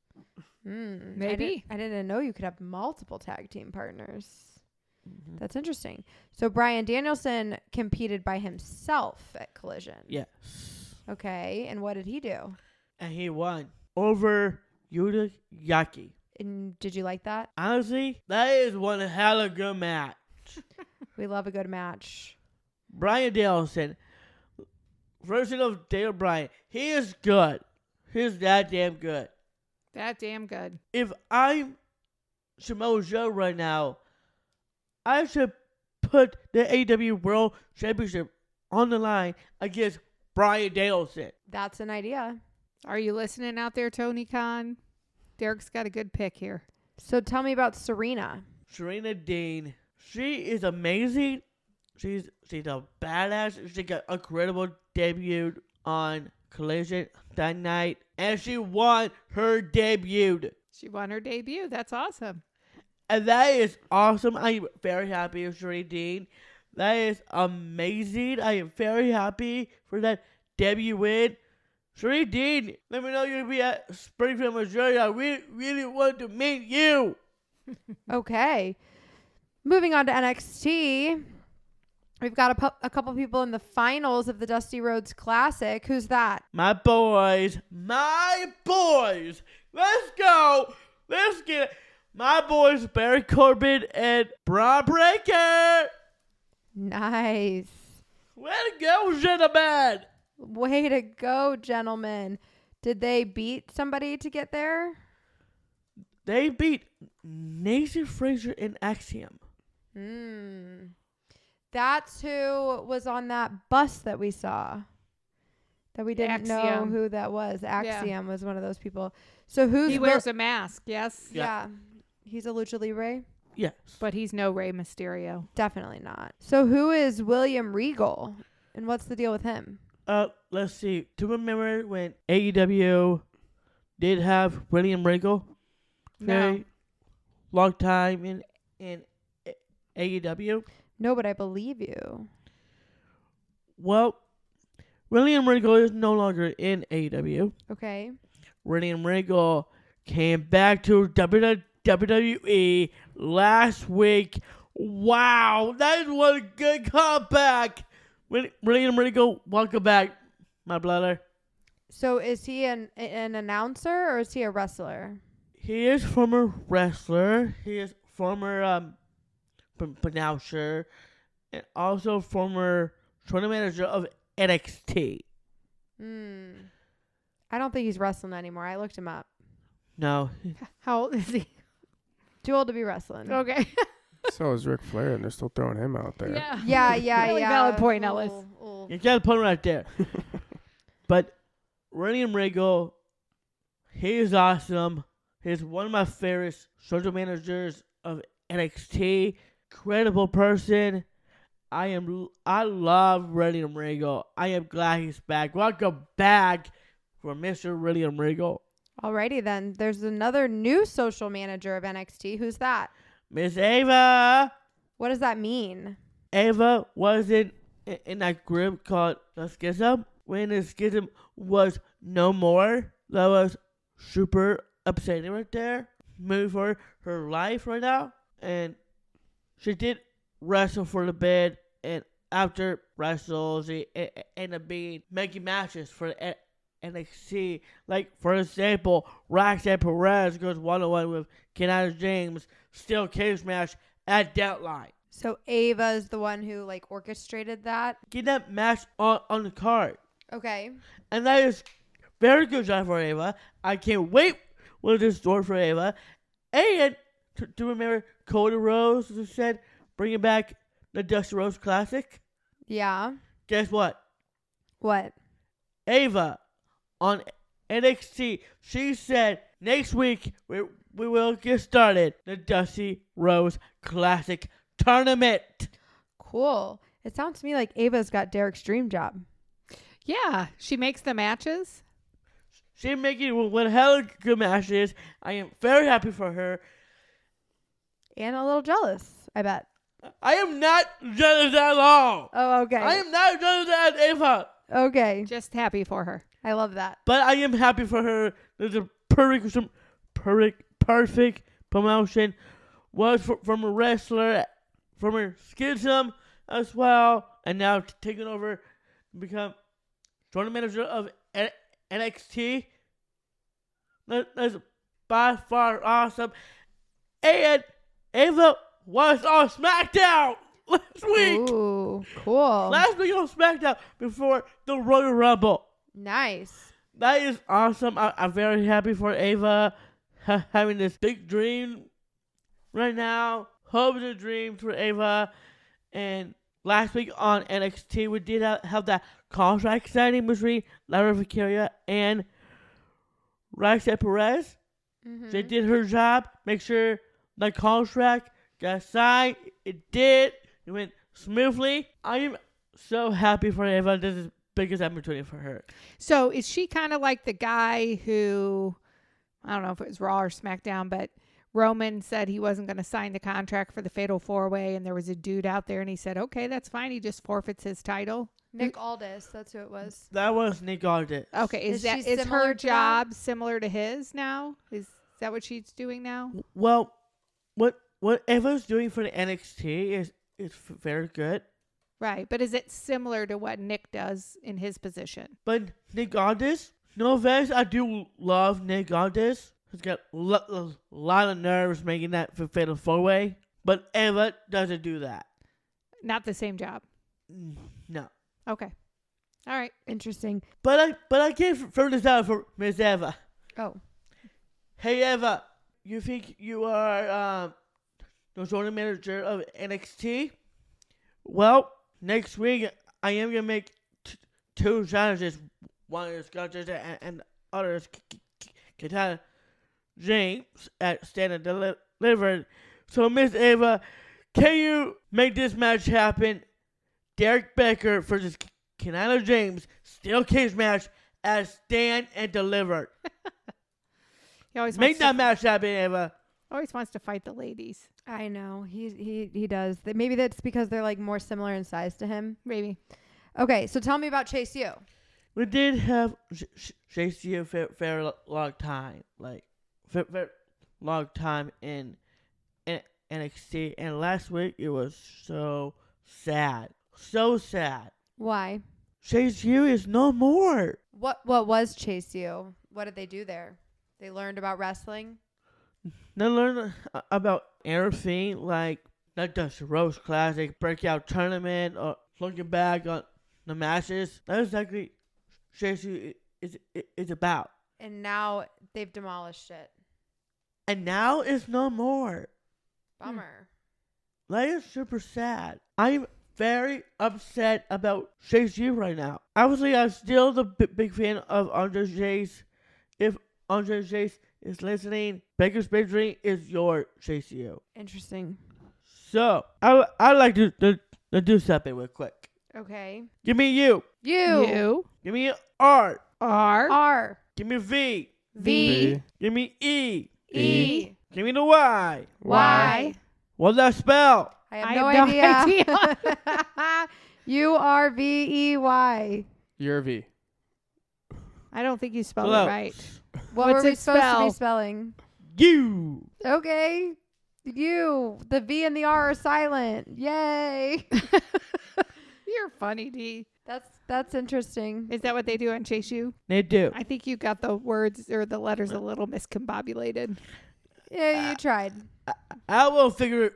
Maybe. I didn't know you could have multiple tag team partners. That's interesting. So Bryan Danielson competed by himself at Collision. Yes. Okay. And what did he do? And he won over Yuta Yaki. And did you like that? Honestly, that is one hell of a good match. We love a good match. Bryan Danielson, version of Daniel Bryan. He is good. He's that damn good. That damn good. If I'm Samoa Joe right now, I should put the AEW World Championship on the line against Bryan Danielson. That's an idea. Are you listening out there, Tony Khan? Derek's got a good pick here. So tell me about Serena. Serena Dean. She is amazing. She's a badass. She got an incredible debut on Collision that night. And she won her debut. She won her debut. That's awesome. And that is awesome. I am very happy with Serena Dean. That is amazing. I am very happy for that debut win. Serena Dean, let me know you're going to be at Springfield, Missouri. I really want to meet you. Okay. Moving on to NXT. We've got a couple people in the finals of the Dusty Rhodes Classic. Who's that? My boys. Let's go. Let's get it. My boys, Barry Corbin and Braun Breaker. Nice. Way to go, gentlemen. Way to go, gentlemen. Did they beat somebody to get there? They beat Nathan Frazier and Axiom. That's who was on that bus that we saw. That we didn't know Axiom. who that was. Axiom was one of those people. So who's He wears a mask, yes, Yeah. He's a Lucha Libre? Yes. but he's no Rey Mysterio. Definitely not. So who is William Regal? And what's the deal with him? Let's see. Do you remember when AEW did have William Regal? No. Very long time in AEW. No, but I believe you. Well, William Regal is no longer in AEW. Okay. William Regal came back to WWE last week. Wow, that is one good comeback. William Regal, welcome back, my brother. So is he an announcer or is he a wrestler? He is former wrestler. He is former announcer, and also former tournament manager of NXT. I don't think he's wrestling anymore. I looked him up. No, How old is he? Too old to be wrestling. Okay. So is Ric Flair, and they're still throwing him out there. Yeah. Really valid point, Ellis. you got a point right there. But William Regal, he is awesome. He's one of my favorite social managers of NXT. Incredible person. I love William Regal. I am glad he's back. Welcome back for Mr. William Regal. Alrighty then. There's another new social manager of NXT. Who's that? Miss Ava. What does that mean? Ava was in that group called The Schism. When the Schism was no more, that was super upsetting right there. Moving for her life right now. And she did wrestle for the bit. And after wrestles, she ended up making matches for NXT. Like, for example, Roxanne Perez goes one-on-one with Kenyatta James. Still cage match at Deadline. So Ava is the one who like orchestrated that. Get that match on the card. Okay. And that is very good job for Ava. I can't wait what is in store for Ava. And to remember, Cody Rhodes said bringing back the Dusty Rhodes Classic. Yeah. Guess what? What? Ava on NXT, she said next week we will get started the Dusty Rhodes Classic tournament. Cool. It sounds to me like Ava's got Derek's dream job. Yeah, she makes the matches. She's making one hell of good matches. I am very happy for her. And a little jealous, I bet. I am not jealous at all. Oh, okay. I am not jealous at Ava. Okay. Just happy for her. I love that. But I am happy for her. There's a perfect promotion. Was from a wrestler, from her Schism as well, and now taking over to become tournament manager of NXT. That's by far awesome. And Ava was on SmackDown. last week. Ooh, cool. Last week on SmackDown before the Royal Rumble. Nice. That is awesome. I'm very happy for Ava having this big dream right now. Hope it's a dream for Ava. And last week on NXT, we did have that contract signing between Lara Vicaria and Roxanne Perez. Mm-hmm. She did her job. Make sure the contract got signed. It did. It went smoothly. I am so happy for Ava. This is the biggest opportunity for her. So is she kind of like the guy who, I don't know if it was Raw or SmackDown, but Roman said he wasn't going to sign the contract for the Fatal Fourway, and there was a dude out there, and he said, okay, that's fine. He just forfeits his title. Nick Aldis, that's who it was. That was Nick Aldis. Okay, Is she is similar her to job similar to his now? Is that what she's doing now? Well, what Eva's doing for the NXT is very good. Right, but is it similar to what Nick does in his position? But Nick Aldis, no offense, I do love Nick Aldis. He's got a lot of nerves making that for Fatal Fourway. But Eva doesn't do that. Not the same job. No. Okay. All right. Interesting. But I can't throw this out for Miss Eva. Oh. Hey Eva, you think you are the zone manager of NXT? Well, next week I am gonna make two challenges. One is Scottish and other is Katana James at Stand and Delivered. So Miss Eva, can you make this match happen? Derek Baker versus Katana James, steel cage match at Stand and Delivered. He always Make wants that to, match happen, Eva. always wants to fight the ladies. I know. He does. Maybe that's because they're like more similar in size to him. Maybe. Okay, so tell me about Chase U. We did have Chase U for very long time, very long time in NXT, and last week it was so sad. So sad. Why? Chase U is no more. What was Chase U? What did they do there? They learned about wrestling? They learned about everything, like the Dusty Rhodes Classic, breakout tournament, or looking back on the matches. That's exactly Chase U is about. And now they've demolished it. And now it's no more. Bummer. That is super sad. I'm very upset about Chase U right now. Obviously, I'm still the big fan of Andre Chase. If Andre Chase is listening, Bakers Bantering is your Chase U. Interesting. So, I'd like to do something real quick. Okay. Give me U. U. Give me R. R. R. Give me V. V. Give me E. E. Give me the Y. Y. What's that spell? I have no idea. URVEY. You're a V. I don't think you spelled Hello. it right. What What's were we it supposed to spell? be spelling? U. Okay. U. The V and the R are silent. Yay. You're funny, D. That's interesting. Is that what they do on Chase U? They do. I think you got the words or the letters a little miscombobulated. Yeah, you tried. I will figure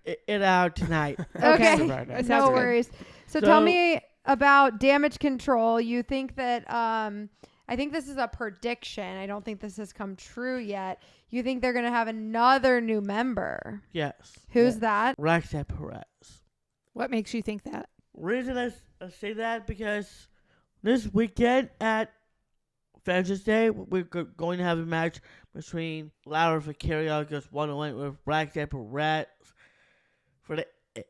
it out tonight. Okay. Right now. That sounds No good. worries. So tell me about Damage CTRL. You think that I think this is a prediction. I don't think this has come true yet. You think they're going to have another new member? Yes. Who's that? Roxanne Perez. What makes you think that? Reason I say that because this weekend at Vengeance Day, we're going to have a match between Lara Vicaria against 1-1 with Roxanne Perez for the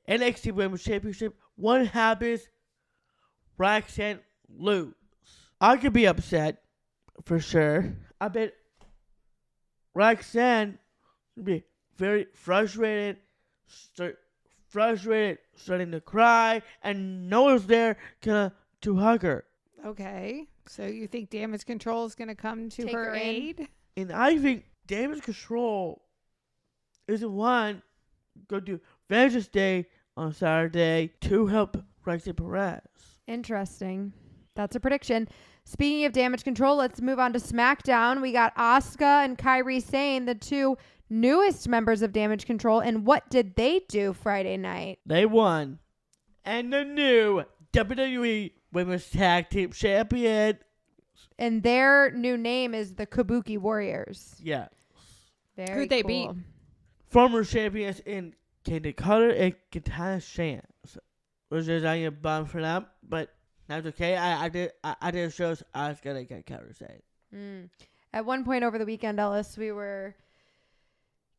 NXT Women's Championship. What happens? Roxanne lose. I could be upset for sure. I bet Roxanne would be very frustrated, starting to cry, and no one's there to hug her. Okay. So you think Damage CTRL is going to come to Take her her in? aid? And I think Damage CTRL is the one go to Vengeance Day on Saturday to help Roxanne Perez. Interesting. That's a prediction. Speaking of Damage Control, let's move on to SmackDown. We got Asuka and Kairi Sane, the two newest members of Damage Control. And what did they do Friday night? They won. And the new WWE Women's Tag Team Champion. And their new name is the Kabuki Warriors. Yeah. Very Who'd they cool. beat? Former champions in Candy Cutter and Katana Chance. Which is I am bummed for them, but that's okay. I did shows I was gonna get Kairi Sane. At one point over the weekend, Ellis, we were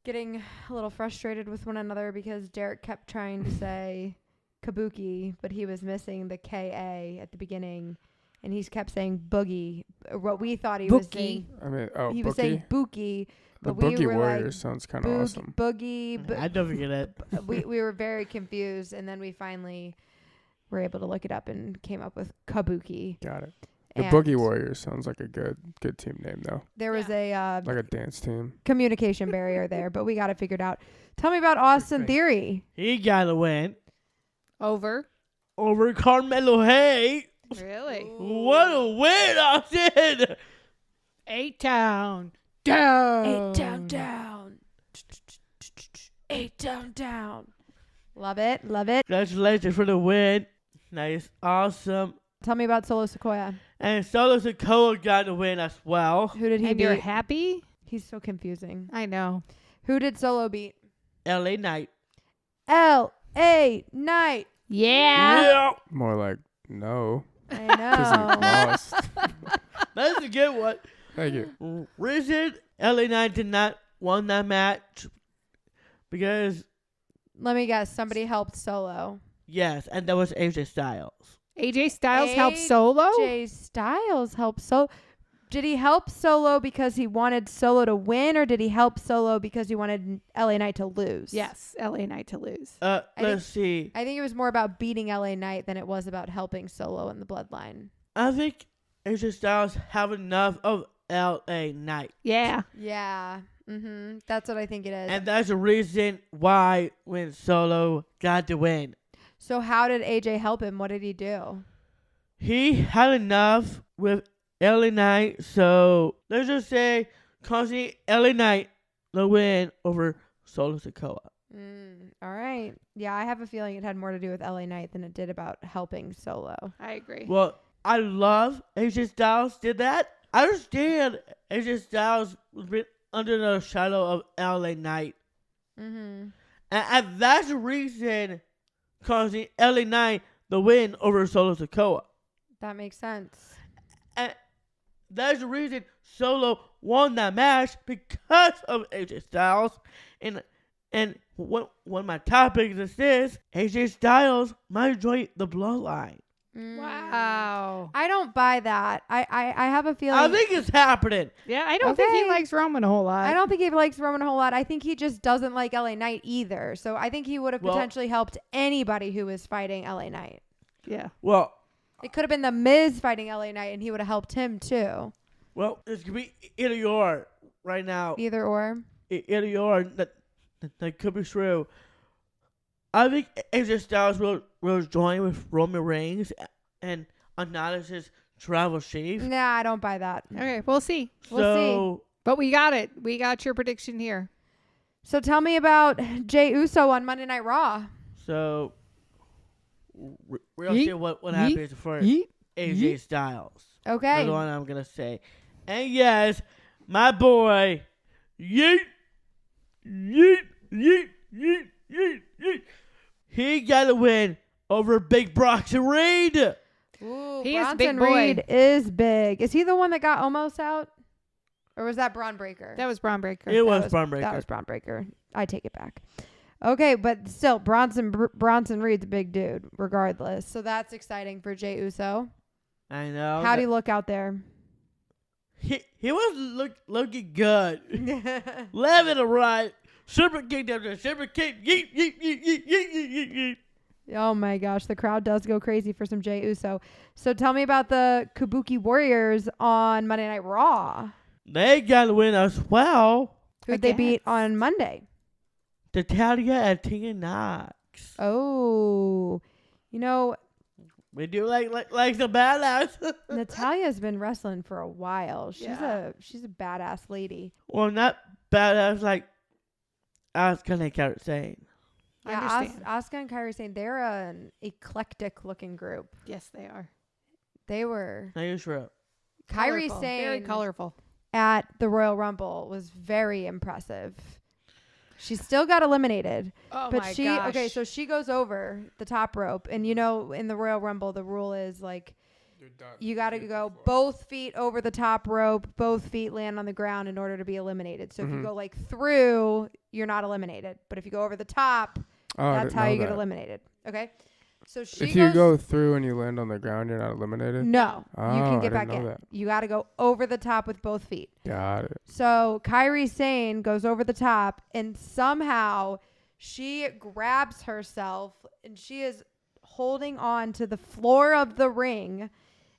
getting a little frustrated with one another because Derek kept trying to say Kabuki, but he was missing the K-A at the beginning, and he kept saying boogie. What we thought he was saying, I mean, he Bookie? was saying bookie, The but we Boogie were Warriors like sounds kind of awesome. boogie. I don't forget it. We were very confused, and then we finally were able to look it up and came up with Kabuki. Got it. The And Boogie Warriors sounds like a good team name, though. There was a Like a dance team. communication barrier there, but we got it figured out. Tell me about Austin Theory. He got a win Over. Carmelo Hayes. Really? What a win, Austin! 8-Town. Down. Down. 8 down. Love it. Love it. Congratulations for the win. Nice, awesome. Tell me about Solo Sequoia. And Solo Sikoa got the win as well. Who did he And you're beat? happy? He's so confusing. I know. Who did Solo beat? LA Knight. L.A. Knight. Yeah. More like no. I 'Cause he know. lost. That's a good one. Thank you. Reason LA Knight did not won that match because, Let me guess. Somebody helped Solo. yes, and that was AJ Styles. AJ Styles helped Solo? Jay Styles helped Solo. Did he help Solo because he wanted Solo to win, or did he help Solo because he wanted LA Knight to lose? Yes. LA Knight to lose. Let's see. I think it was more about beating LA Knight than it was about helping Solo in the bloodline. I think AJ Styles have enough of LA Knight. Yeah. Yeah. Mm-hmm. That's what I think it is. And that's the reason why when Solo got the win. So how did AJ help him? What did he do? He had enough with LA Knight, so let's just say causing LA Knight the win over Solo Sikoa. All right. Yeah, I have a feeling it had more to do with LA Knight than it did about helping Solo. I agree. Well, I love AJ Styles did that. I understand AJ Styles was been under the shadow of LA Knight. Mm-hmm. And that's the reason causing LA Knight the win over Solo Sikoa. That makes sense. And that's the reason Solo won that match because of AJ Styles. And one of my topics is this: AJ Styles might join the Bloodline. Wow. I don't buy that. I have a feeling. I think it's happening. Yeah, I don't think he Okay. likes Roman a whole lot. I don't think he likes Roman a whole lot. I think he just doesn't like LA Knight either. So I think he would have Well- potentially helped anybody who was fighting LA Knight. Yeah. Well, It could have been The Miz fighting LA Knight, and he would have helped him too. it's gonna be either or right now. Either or. Either or. That could be true. I think AJ Styles will join with Roman Reigns and Anonymous Travel Chief. Nah, I don't buy that. Okay, we'll see. So But we got it. We got your prediction here. So tell me about Jey Uso on Monday Night Raw. we're gonna see what happens for AJ Styles. Okay. That's the one I'm gonna say. And yes, my boy, yeet, yeet, yeet, yeet, yeet, yeet. He got a win over Big Bronson Reed. Ooh, He is Bronson big boy. Reed is big. Is he the one that got almost out? Or was that Braun Breaker? That was Braun Breaker. It was Braun Breaker. That was Braun Breaker. I take it back. Okay, but still, Bronson Reed's a big dude, regardless. So that's exciting for Jey Uso. I know. How'd he look out there? He was looking good. Left and right. Super kick down there. Super kick. Yeet, yeet, yeet, yeet, yeet, yeet, yeet. Oh my gosh, the crowd does go crazy for some Jey Uso. So tell me about the Kabuki Warriors on Monday Night Raw. They got a win as well. Who'd they beat on Monday? Natalia and Tina Knox. Oh, you know, We do like the badass. Natalia's been wrestling for a while. She's Yeah. a badass lady. Well, not badass like Asuka and Kairi Sane. I Yeah, understand. Asuka and Kairi saying they're an eclectic looking group. Yes, they are. They were. Now you're sure. Kairi Colorful, very Sane colorful. at the Royal Rumble was very impressive. She still got eliminated. Oh But my she gosh. okay, so she goes over the top rope, and you know in the Royal Rumble the rule is like You're done. you got to Hit the go floor. both feet over the top rope, both feet land on the ground in order to be eliminated. So if you Mhm. go like through, you're not eliminated, but if you go over the top, Oh, I that's didn't how know you get that. eliminated. Okay, so she If you goes, go through and you land on the ground, you're not eliminated. no, you Oh, can I get back didn't in. know that. You got to go over the top with both feet. Got it. So Kairi Sane goes over the top, and somehow she grabs herself, and she is holding on to the floor of the ring,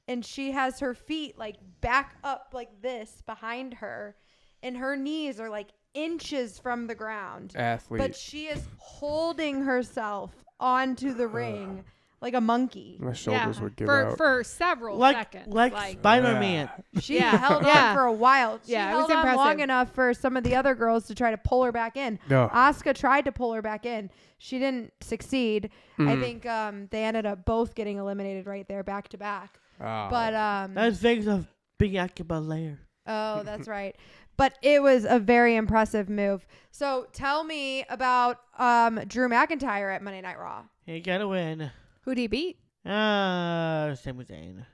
and she has her feet like back up like this behind her, and her knees are like inches from the ground. Athlete. But she is holding herself onto the ring like a monkey. My shoulders would give for out. for several Like seconds. Spider-Man. She Yeah. held Yeah. on for a while. She Yeah, it was held on long impressive. enough for some of the other girls to try to pull her back in. No. Asuka tried to pull her back in. She didn't succeed. I Mhm. think they ended up both getting eliminated right there back to back. Oh. But That's things of being Akiba layer. oh, that's right. But it was a very impressive move. So tell me about Drew McIntyre at Monday Night Raw. He got to win. Who'd he beat? Sami Zayn.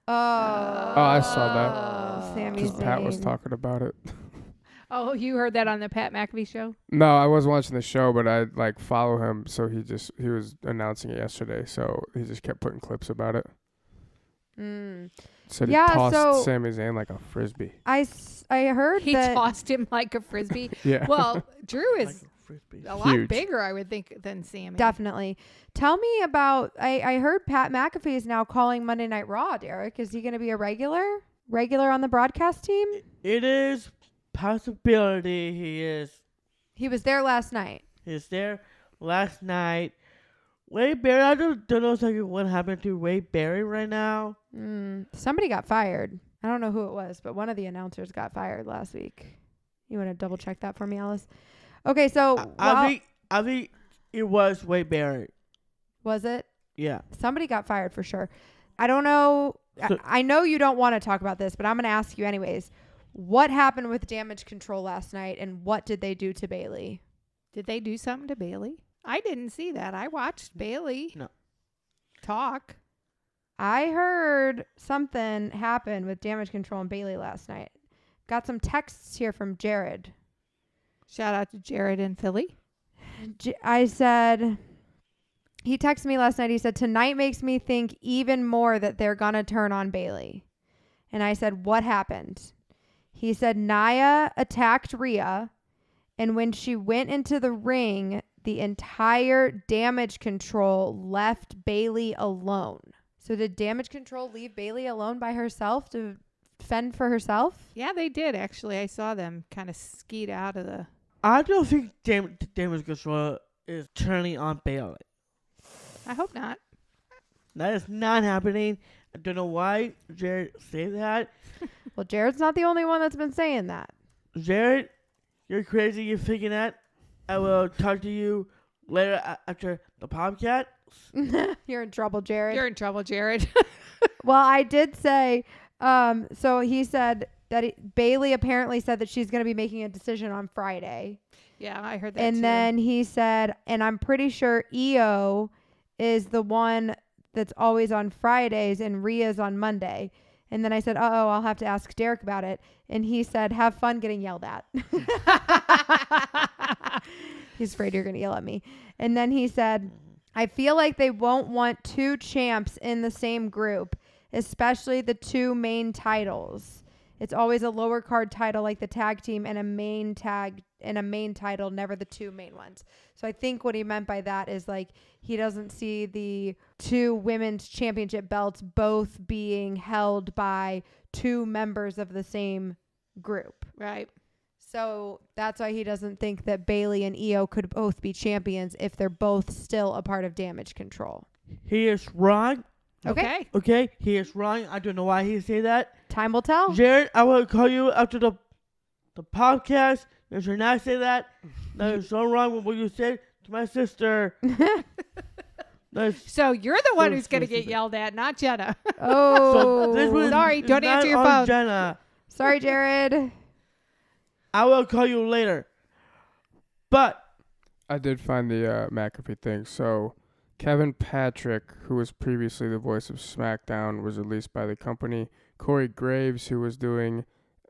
Oh, I saw that. Sami Because Pat was Zayn. talking about it. Oh, you heard that on the Pat McAfee show? No, I was watching the show, but I like follow him, so he was announcing it yesterday, so he just kept putting clips about it. Said Yeah, he tossed so- Sami Zayn like a frisbee. I heard He that. tossed him like a frisbee. Yeah. Well, Drew is Like a frisbee. a lot Huge. bigger, I would think, than Sammy. Definitely. Tell me about. I heard Pat McAfee is now calling Monday Night Raw. Derek, is he going to be a regular on the broadcast team? It is possibility he is. He was there last night. He's there last night. Wade Barry, I don't know exactly what happened to Wade Barry right now. Somebody got fired. I don't know who it was, but one of the announcers got fired last week. You want to double check that for me, Alice? Okay, so I think it was Wade Barry. was it? Yeah. Somebody got fired for sure. I don't know. So- I know you don't want to talk about this, but I'm going to ask you anyways. What happened with Damage Control last night, and what did they do to Bayley? Did they do something to Bayley? I didn't see that. I watched Bayley No. talk. I heard something happen with Damage Control and Bayley last night. Got some texts here from Jared. Shout out to Jared in Philly. I said, he texted me last night. He said, tonight makes me think even more that they're going to turn on Bayley. And I said, what happened? He said, Nia attacked Rhea. And when she went into the ring, the entire Damage Control left Bayley alone. So did Damage Control leave Bayley alone by herself to fend for herself? Yeah, they did, actually. I saw them kind of skeet out of the... I don't think Damage Control is turning on Bayley. I hope not. That is not happening. I don't know why Jared said that. Well, Jared's not the only one that's been saying that. Jared, you're crazy. You're thinking that. I will talk to you later after the podcast. You're in trouble, Jared. You're in trouble, Jared. Well, I did say, so he said that Bayley apparently said that she's going to be making a decision on Friday. Yeah, I heard that And too. then he said, and I'm pretty sure EO is the one that's always on Fridays and Rhea's on Monday. And then I said, I'll have to ask Derek about it. And he said, have fun getting yelled at. He's afraid you're going to yell at me. And then he said, I feel like they won't want two champs in the same group, especially the two main titles. It's always a lower card title like the tag team and a main tag and a main title, never the two main ones. So I think what he meant by that is like he doesn't see the two women's championship belts both being held by two members of the same group. Right. So that's why he doesn't think that Bayley and EO could both be champions if they're both still a part of Damage Control. He is wrong. Okay. Okay, he is wrong. I don't know why he say that. Time will tell. Jared, I will call you after the podcast. You should not say that. That is so wrong with what you said to my sister. So you're the one so who's going to get stupid. yelled at, not Jenna. Oh. Sorry, it's don't not answer your on phone. Jenna. Sorry, Jared. I will call you later. But I did find the McAfee thing. So Kevin Patrick, who was previously the voice of SmackDown, was released by the company. Corey Graves, who was doing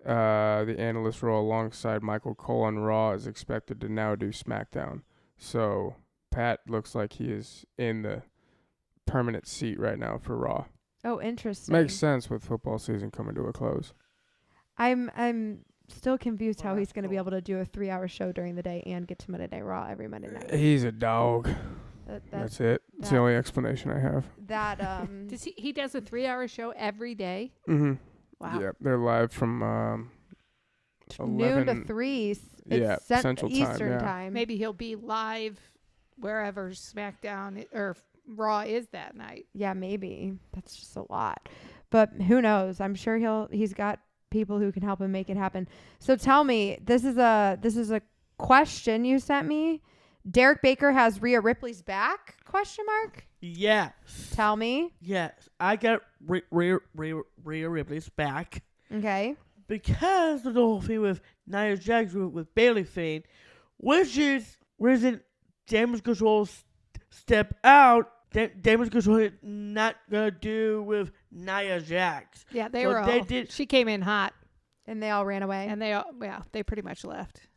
the analyst role alongside Michael Cole on Raw, is expected to now do SmackDown. So Pat looks like he is in the permanent seat right now for Raw. Oh, interesting. Makes sense with football season coming to a close. I'm still confused how he's going to be able to do a 3-hour show during the day and get to Monday Night Raw every Monday night. He's a dog. That's That's it. It's the only explanation I have. that. He does a 3-hour show every day? Mm-hmm. Wow. Yep, they're live from noon 11. to 3. Yeah, Central time, Eastern yeah. time. Maybe he'll be live wherever SmackDown or Raw is that night. Yeah, maybe. That's just a lot. But who knows? I'm sure he's got people who can help him make it happen. So tell me, this is a question you sent me. Derek Baker has Rhea Ripley's back? ? yes. Tell me. Yes. I got Rhea Ripley's back. Okay. Because of the whole thing with Nia Jax with Bayley thing, which is reason Damage Control step out. Damage Control is not gonna do with Nia Jax. Yeah, they So were all. they did- She came in hot, And they all ran away. and they pretty much left.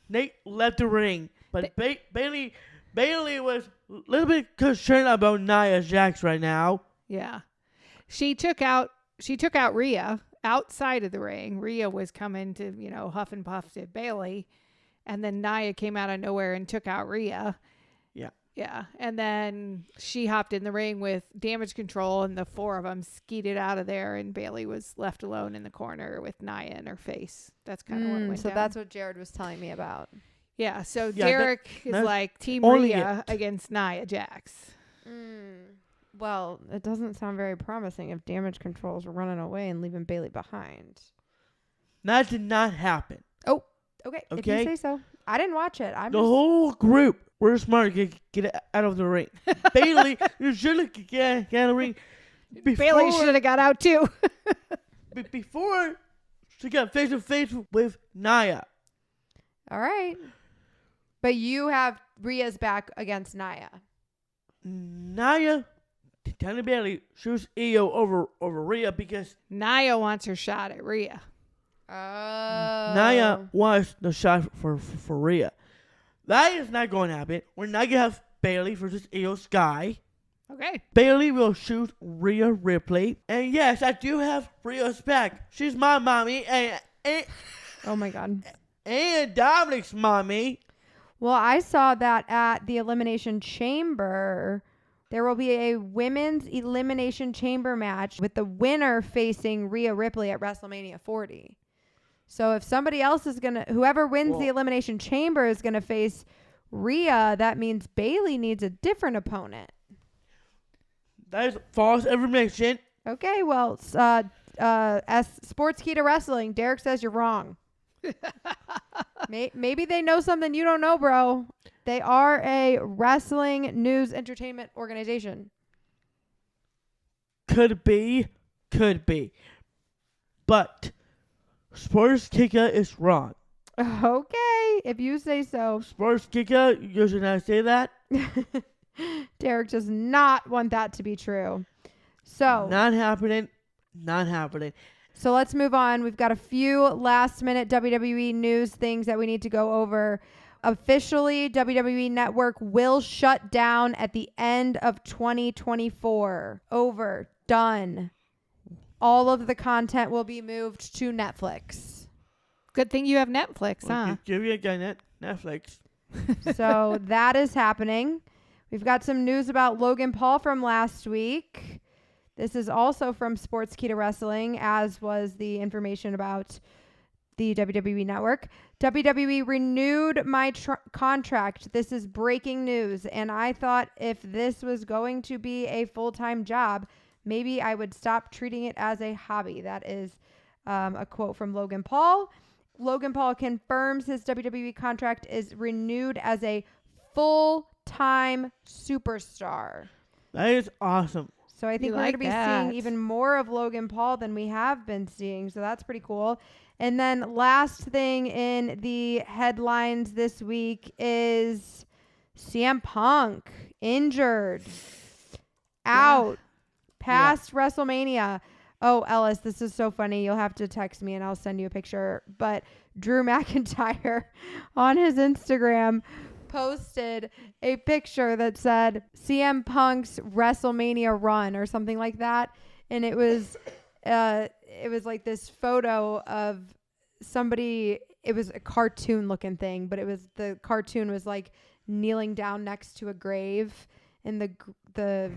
They left the ring, but Bayley was a little bit concerned about Nia Jax right now. Yeah, she took out Rhea outside of the ring. Rhea was coming to huff and puff to Bayley, and then Nia came out of nowhere and took out Rhea. Yeah, and then she hopped in the ring with Damage Control, and the four of them skeeted out of there, and Bayley was left alone in the corner with Nia in her face. That's kind of what went down. that's what Jared was telling me about. Yeah, so Yeah, Derek is that's like Team only Rhea against Nia Jax. Well, it doesn't sound very promising if Damage Control's running away and leaving Bayley behind. That did not happen. Oh, okay. If you Okay. say so. I didn't watch it. The whole group were smart to get out of the ring. Bayley, you should have get out of the ring. Bayley should have got out too. Before she got face to face with Nia. All right. But you have Rhea's back against Nia. Nia, telling Bayley, choose Io over Rhea because Nia wants her shot at Rhea. Oh. Nia wants the shot for Rhea. That is not going to happen. We're not going to have Bayley versus Io Sky. Okay. Bayley will shoot Rhea Ripley. And yes, I do have Rhea's back. She's my mommy and Oh my God. and Dominik's mommy. Well, I saw that at the Elimination Chamber. There will be a women's Elimination Chamber match with the winner facing Rhea Ripley at WrestleMania 40. So if somebody else is whoever wins the Elimination Chamber is going to face Rhea, that means Bayley needs a different opponent. That is false information. Okay, well, as Sports Key to Wrestling, Derek says you're wrong. Maybe they know something you don't know, bro. They are a wrestling news entertainment organization. Could be. But Sports Kika is wrong. Okay, if you say so. Sports Kika, you should not say that. Derek does not want that to be true. So Not happening. So let's move on. We've got a few last minute WWE news things that we need to go over. Officially, WWE Network will shut down at the end of 2024. Over. Done. All of the content will be moved to Netflix. Good thing you have Netflix, huh? Give you a guy Netflix. So that is happening. We've got some news about Logan Paul from last week. This is also from Sports Key to Wrestling, as was the information about the WWE Network. WWE renewed my contract. This is breaking news. And I thought if this was going to be a full-time job, Maybe I would stop treating it as a hobby. That is a quote from Logan Paul. Logan Paul confirms his WWE contract is renewed as a full-time superstar. That is awesome. So I think we're going to be seeing even more of Logan Paul than we have been seeing. So that's pretty cool. And then last thing in the headlines this week is CM Punk injured, out, past WrestleMania. Oh, Ellis, this is so funny. You'll have to text me and I'll send you a picture. But Drew McIntyre on his Instagram posted a picture that said CM Punk's WrestleMania run or something like that. And it was like this photo of somebody. It was a cartoon looking thing, but the cartoon was like kneeling down next to a grave. And the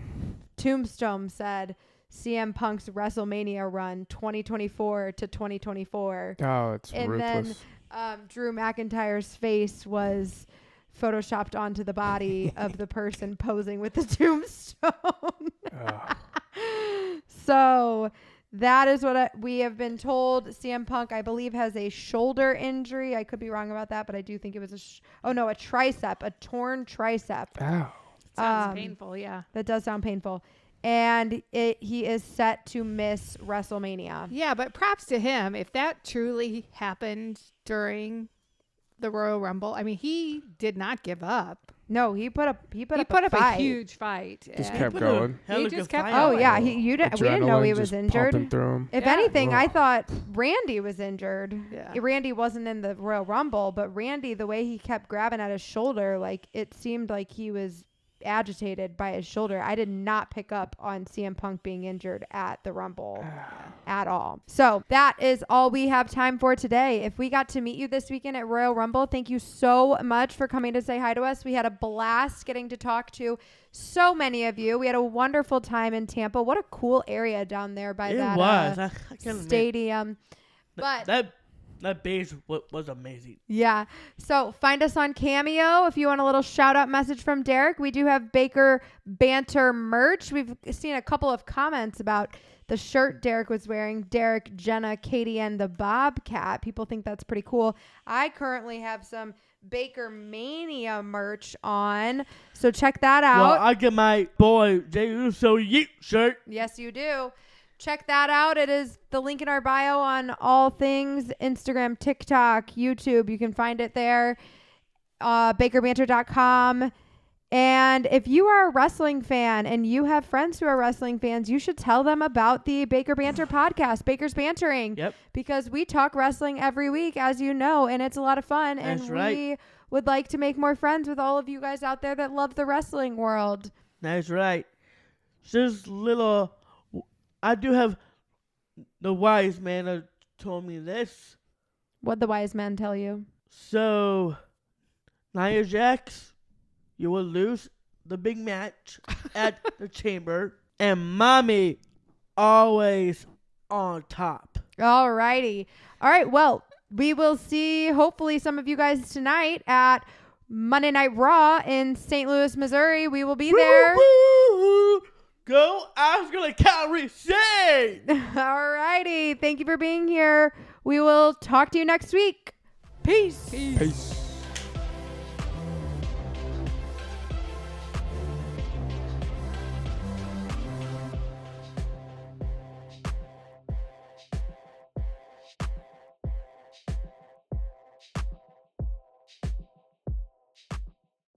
tombstone said, CM Punk's WrestleMania run 2024 to 2024. Oh, it's and ruthless. Then Drew McIntyre's face was photoshopped onto the body of the person posing with the tombstone. So that is what we have been told. CM Punk, I believe, has a shoulder injury. I could be wrong about that, but I do think it was a tricep, a torn tricep. Ow. Sounds painful, yeah. That does sound painful. And he is set to miss WrestleMania. Yeah, but props to him. If that truly happened during the Royal Rumble, I mean, he did not give up. No, he put up a huge fight. Just kept going. He just kept Oh going. yeah, we didn't know he was injured. If anything, Ugh. I thought Randy was injured. Yeah. Randy wasn't in the Royal Rumble, but Randy, the way he kept grabbing at his shoulder, like it seemed like he was agitated by his shoulder. I did not pick up on CM Punk being injured at the Rumble at all. So that is all we have time for today. If we got to meet you this weekend at Royal Rumble, thank you so much for coming to say hi to us. We had a blast getting to talk to so many of you. We had a wonderful time in Tampa. What a cool area down there by that stadium. But that base was amazing. Yeah. So find us on Cameo if you want a little shout out message from Derek. We do have Baker Banter merch. We've seen a couple of comments about the shirt Derek was wearing. Derek, Jenna, Katy, and the Bobcat. People think that's pretty cool. I currently have some Baker Mania merch on. So check that out. Well, I get my boy Jay Uso Yeet shirt. Yes, you do. Check that out. It is the link in our bio on all things Instagram, TikTok, YouTube. You can find it there. BakerBanter.com. And if you are a wrestling fan and you have friends who are wrestling fans, you should tell them about the Baker Banter podcast, Bakers Bantering. Yep. Because we talk wrestling every week, as you know, and it's a lot of fun. That's and right. We would like to make more friends with all of you guys out there that love the wrestling world. That's right. Just little... I do have the wise man that told me this. What'd the wise man tell you? So, Nia Jax, you will lose the big match at the Chamber. And Mommy, always on top. All righty. All right. Well, we will see hopefully some of you guys tonight at Monday Night Raw in St. Louis, Missouri. We will be there. Woo-hoo! Go Oscar Calorie Shade! All righty. Thank you for being here. We will talk to you next week. Peace. Peace.